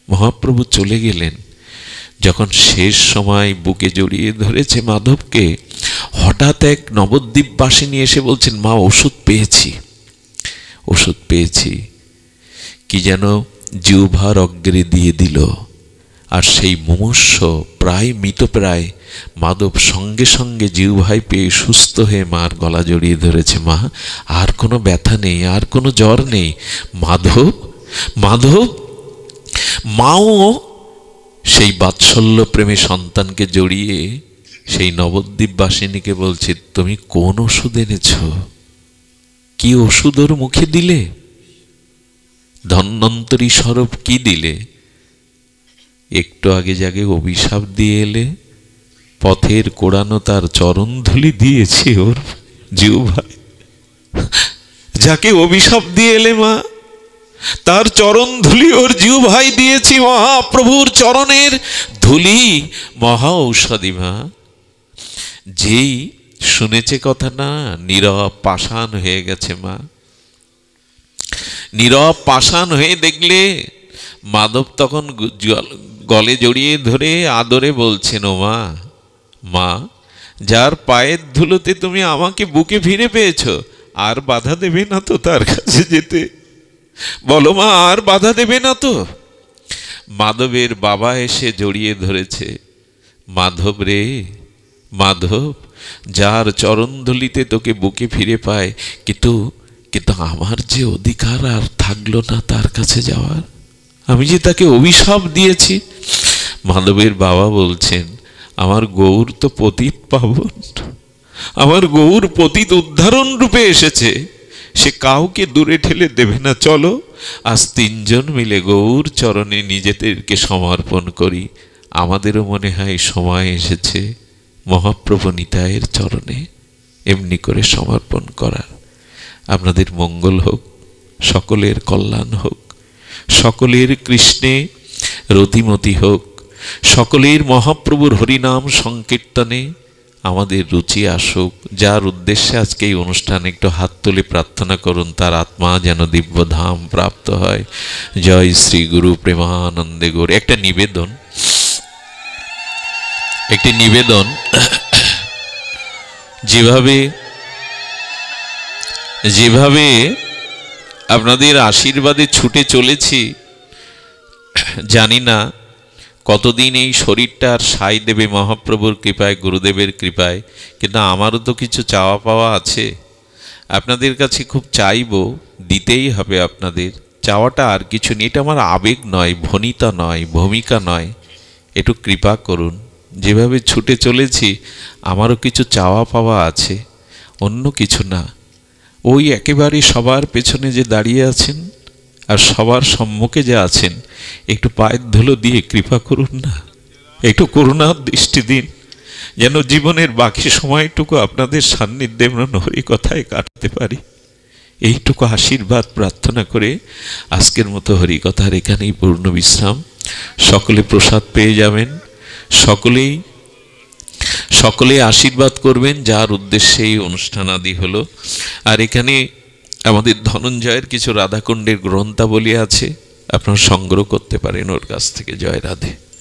মহাপ্রভু চলে গেলেন। যখন শেষ সময় বুকে জড়িয়ে ধরেছে মাধবকে, হঠাৎ এক নবদ্বীপবাসিনী এসে বলছেন, মা, ওষুধ পেয়েছি, ওষুধ পেয়েছি। কি যেন জিহ্বার অগ্রে দিয়ে দিল, আর সেই মুমূর্ষ প্রায় মৃতপ্রায় মাধব সঙ্গে সঙ্গে জিহ্বায় পেয়ে সুস্থ হয়ে মার গলা জড়িয়ে ধরেছে। মা, আর কোনো ব্যথা নেই, আর কোনো জ্বর নেই। মাধব, মাধব। মাও সেই বাৎসল্য প্রেমে সন্তানকে জড়িয়ে সেই নবদ্বীপবাসিনীকে বলছে, তুমি কোন ওষুধ এনেছ, কি ওষুধ ওর মুখে দিলে, ধন্বন্তরী স্বরূপ কি দিলে? একটু আগে যাকে অভিশাপ দিয়ে এলে, পথের কোড়ানো তার চরণধুলি দিয়েছি ওর জিহ্বায়। যাকে অভিশাপ দিয়ে এলে মা, তার চরণধুলি ওর জিহ্বায় দিয়েছি। মহাপ্রভুর চরণের ধুলি মহা ঔষধি মা। যেই শুনেছে কথা না, নীরব পাষাণ হয়ে গেছে মা। নীরব পাষাণ হয়ে দেখলে মাধব তখন গলে জড়িয়ে ধরে আদরে বলছেন, ও মা, মা, যার পায়ের ধুলোতে তুমি আমাকে বুকে ফিরে পেয়েছ, আর বাধা দেবে না তো তার কাছে যেতে? বলো মা, আর বাধা দেবে না তো? মাধবের বাবা এসে জড়িয়ে ধরেছে। মাধব রে, মাধব, যার চরণধুলিতে তোকে বুকে ফিরে পায়, কিন্তু আমার যে অধিকার আর থাকলো না তার কাছে যাওয়ার, আমি যে তাকে অভিশাপ দিয়েছি। মাধবের বাবা বলছেন, আমার গৌর তো পতিত পাবন, আমার গৌর পতিত উদ্ধারণ রূপে এসেছে, সে কাউকে দূরে ঠেলে দেবে না। চলো আজ তিনজন মিলে গৌর চরণে নিজেদেরকে সমর্পণ করি। আমাদেরও মনে হয় সময় এসেছে মহাপ্রভু নিতাইয়ের চরণে এমনি করে সমর্পণ করার। আপনাদের মঙ্গল হোক, সকলের কল্যাণ হোক, সকলের কৃষ্ণে রতিমতি হোক, সকলের মহাপ্রভুর হরিনাম সংকীর্তনে আমাদের রুচি আসুক। যার উদ্দেশ্যে আজকে এই অনুষ্ঠানে একটু হাত তুলে প্রার্থনা করুন, তার আত্মা যেন দিব্যধাম প্রাপ্ত হয়। জয় শ্রী গুরু প্রেমানন্দে গৌর। একটা নিবেদন, একটি নিবেদন, যেভাবে আপনাদের আশীর্বাদে ছুটে চলেছি, জানি না কতদিন এই শরীরটা আর সাই দেবে মহাপ্রভুর কৃপায়, গুরুদেবের কৃপায়। কিন্তু আমারও তো কিছু চাওয়া পাওয়া আছে, আপনাদের কাছে খুব চাইব, দিতেই হবে আপনাদের। চাওয়াটা আর কিছু নেই, এটা আমার আবেগ নয়, ভনিতা নয়, ভূমিকা নয়, একটু কৃপা করুন। যেভাবে ছুটে চলেছি আমারও কিছু চাওয়া পাওয়া আছে, অন্য কিছু না। ওই একেবারে সবার পেছনে যে দাঁড়িয়ে আছেন আর সবার সম্মুখে যে আছেন, একটু পায়ের ধুলো দিয়ে কৃপা করুন না, একটু করুণার দৃষ্টি দিন, যেন জীবনের বাকি সময়টুকু আপনাদের সান্নিধ্যে আমরা হরি কথায় কাটাতে পারি। এইটুকু আশীর্বাদ প্রার্থনা করে আজকের মতো হরিকথার এখানেই পূর্ণ বিশ্রাম। সকলে প্রসাদ পেয়ে যাবেন, সকলেই আশীর্বাদ করবেন যার উদ্দেশ্যে এই অনুষ্ঠান আদি হলো। আর এখানে আমাদের ধনঞ্জয়ের কিছু রাধাকুণ্ডের গ্রন্থাবলী আছে, আপনারা সংগ্রহ করতে পারেন ওর কাছ থেকে। জয় রাধে।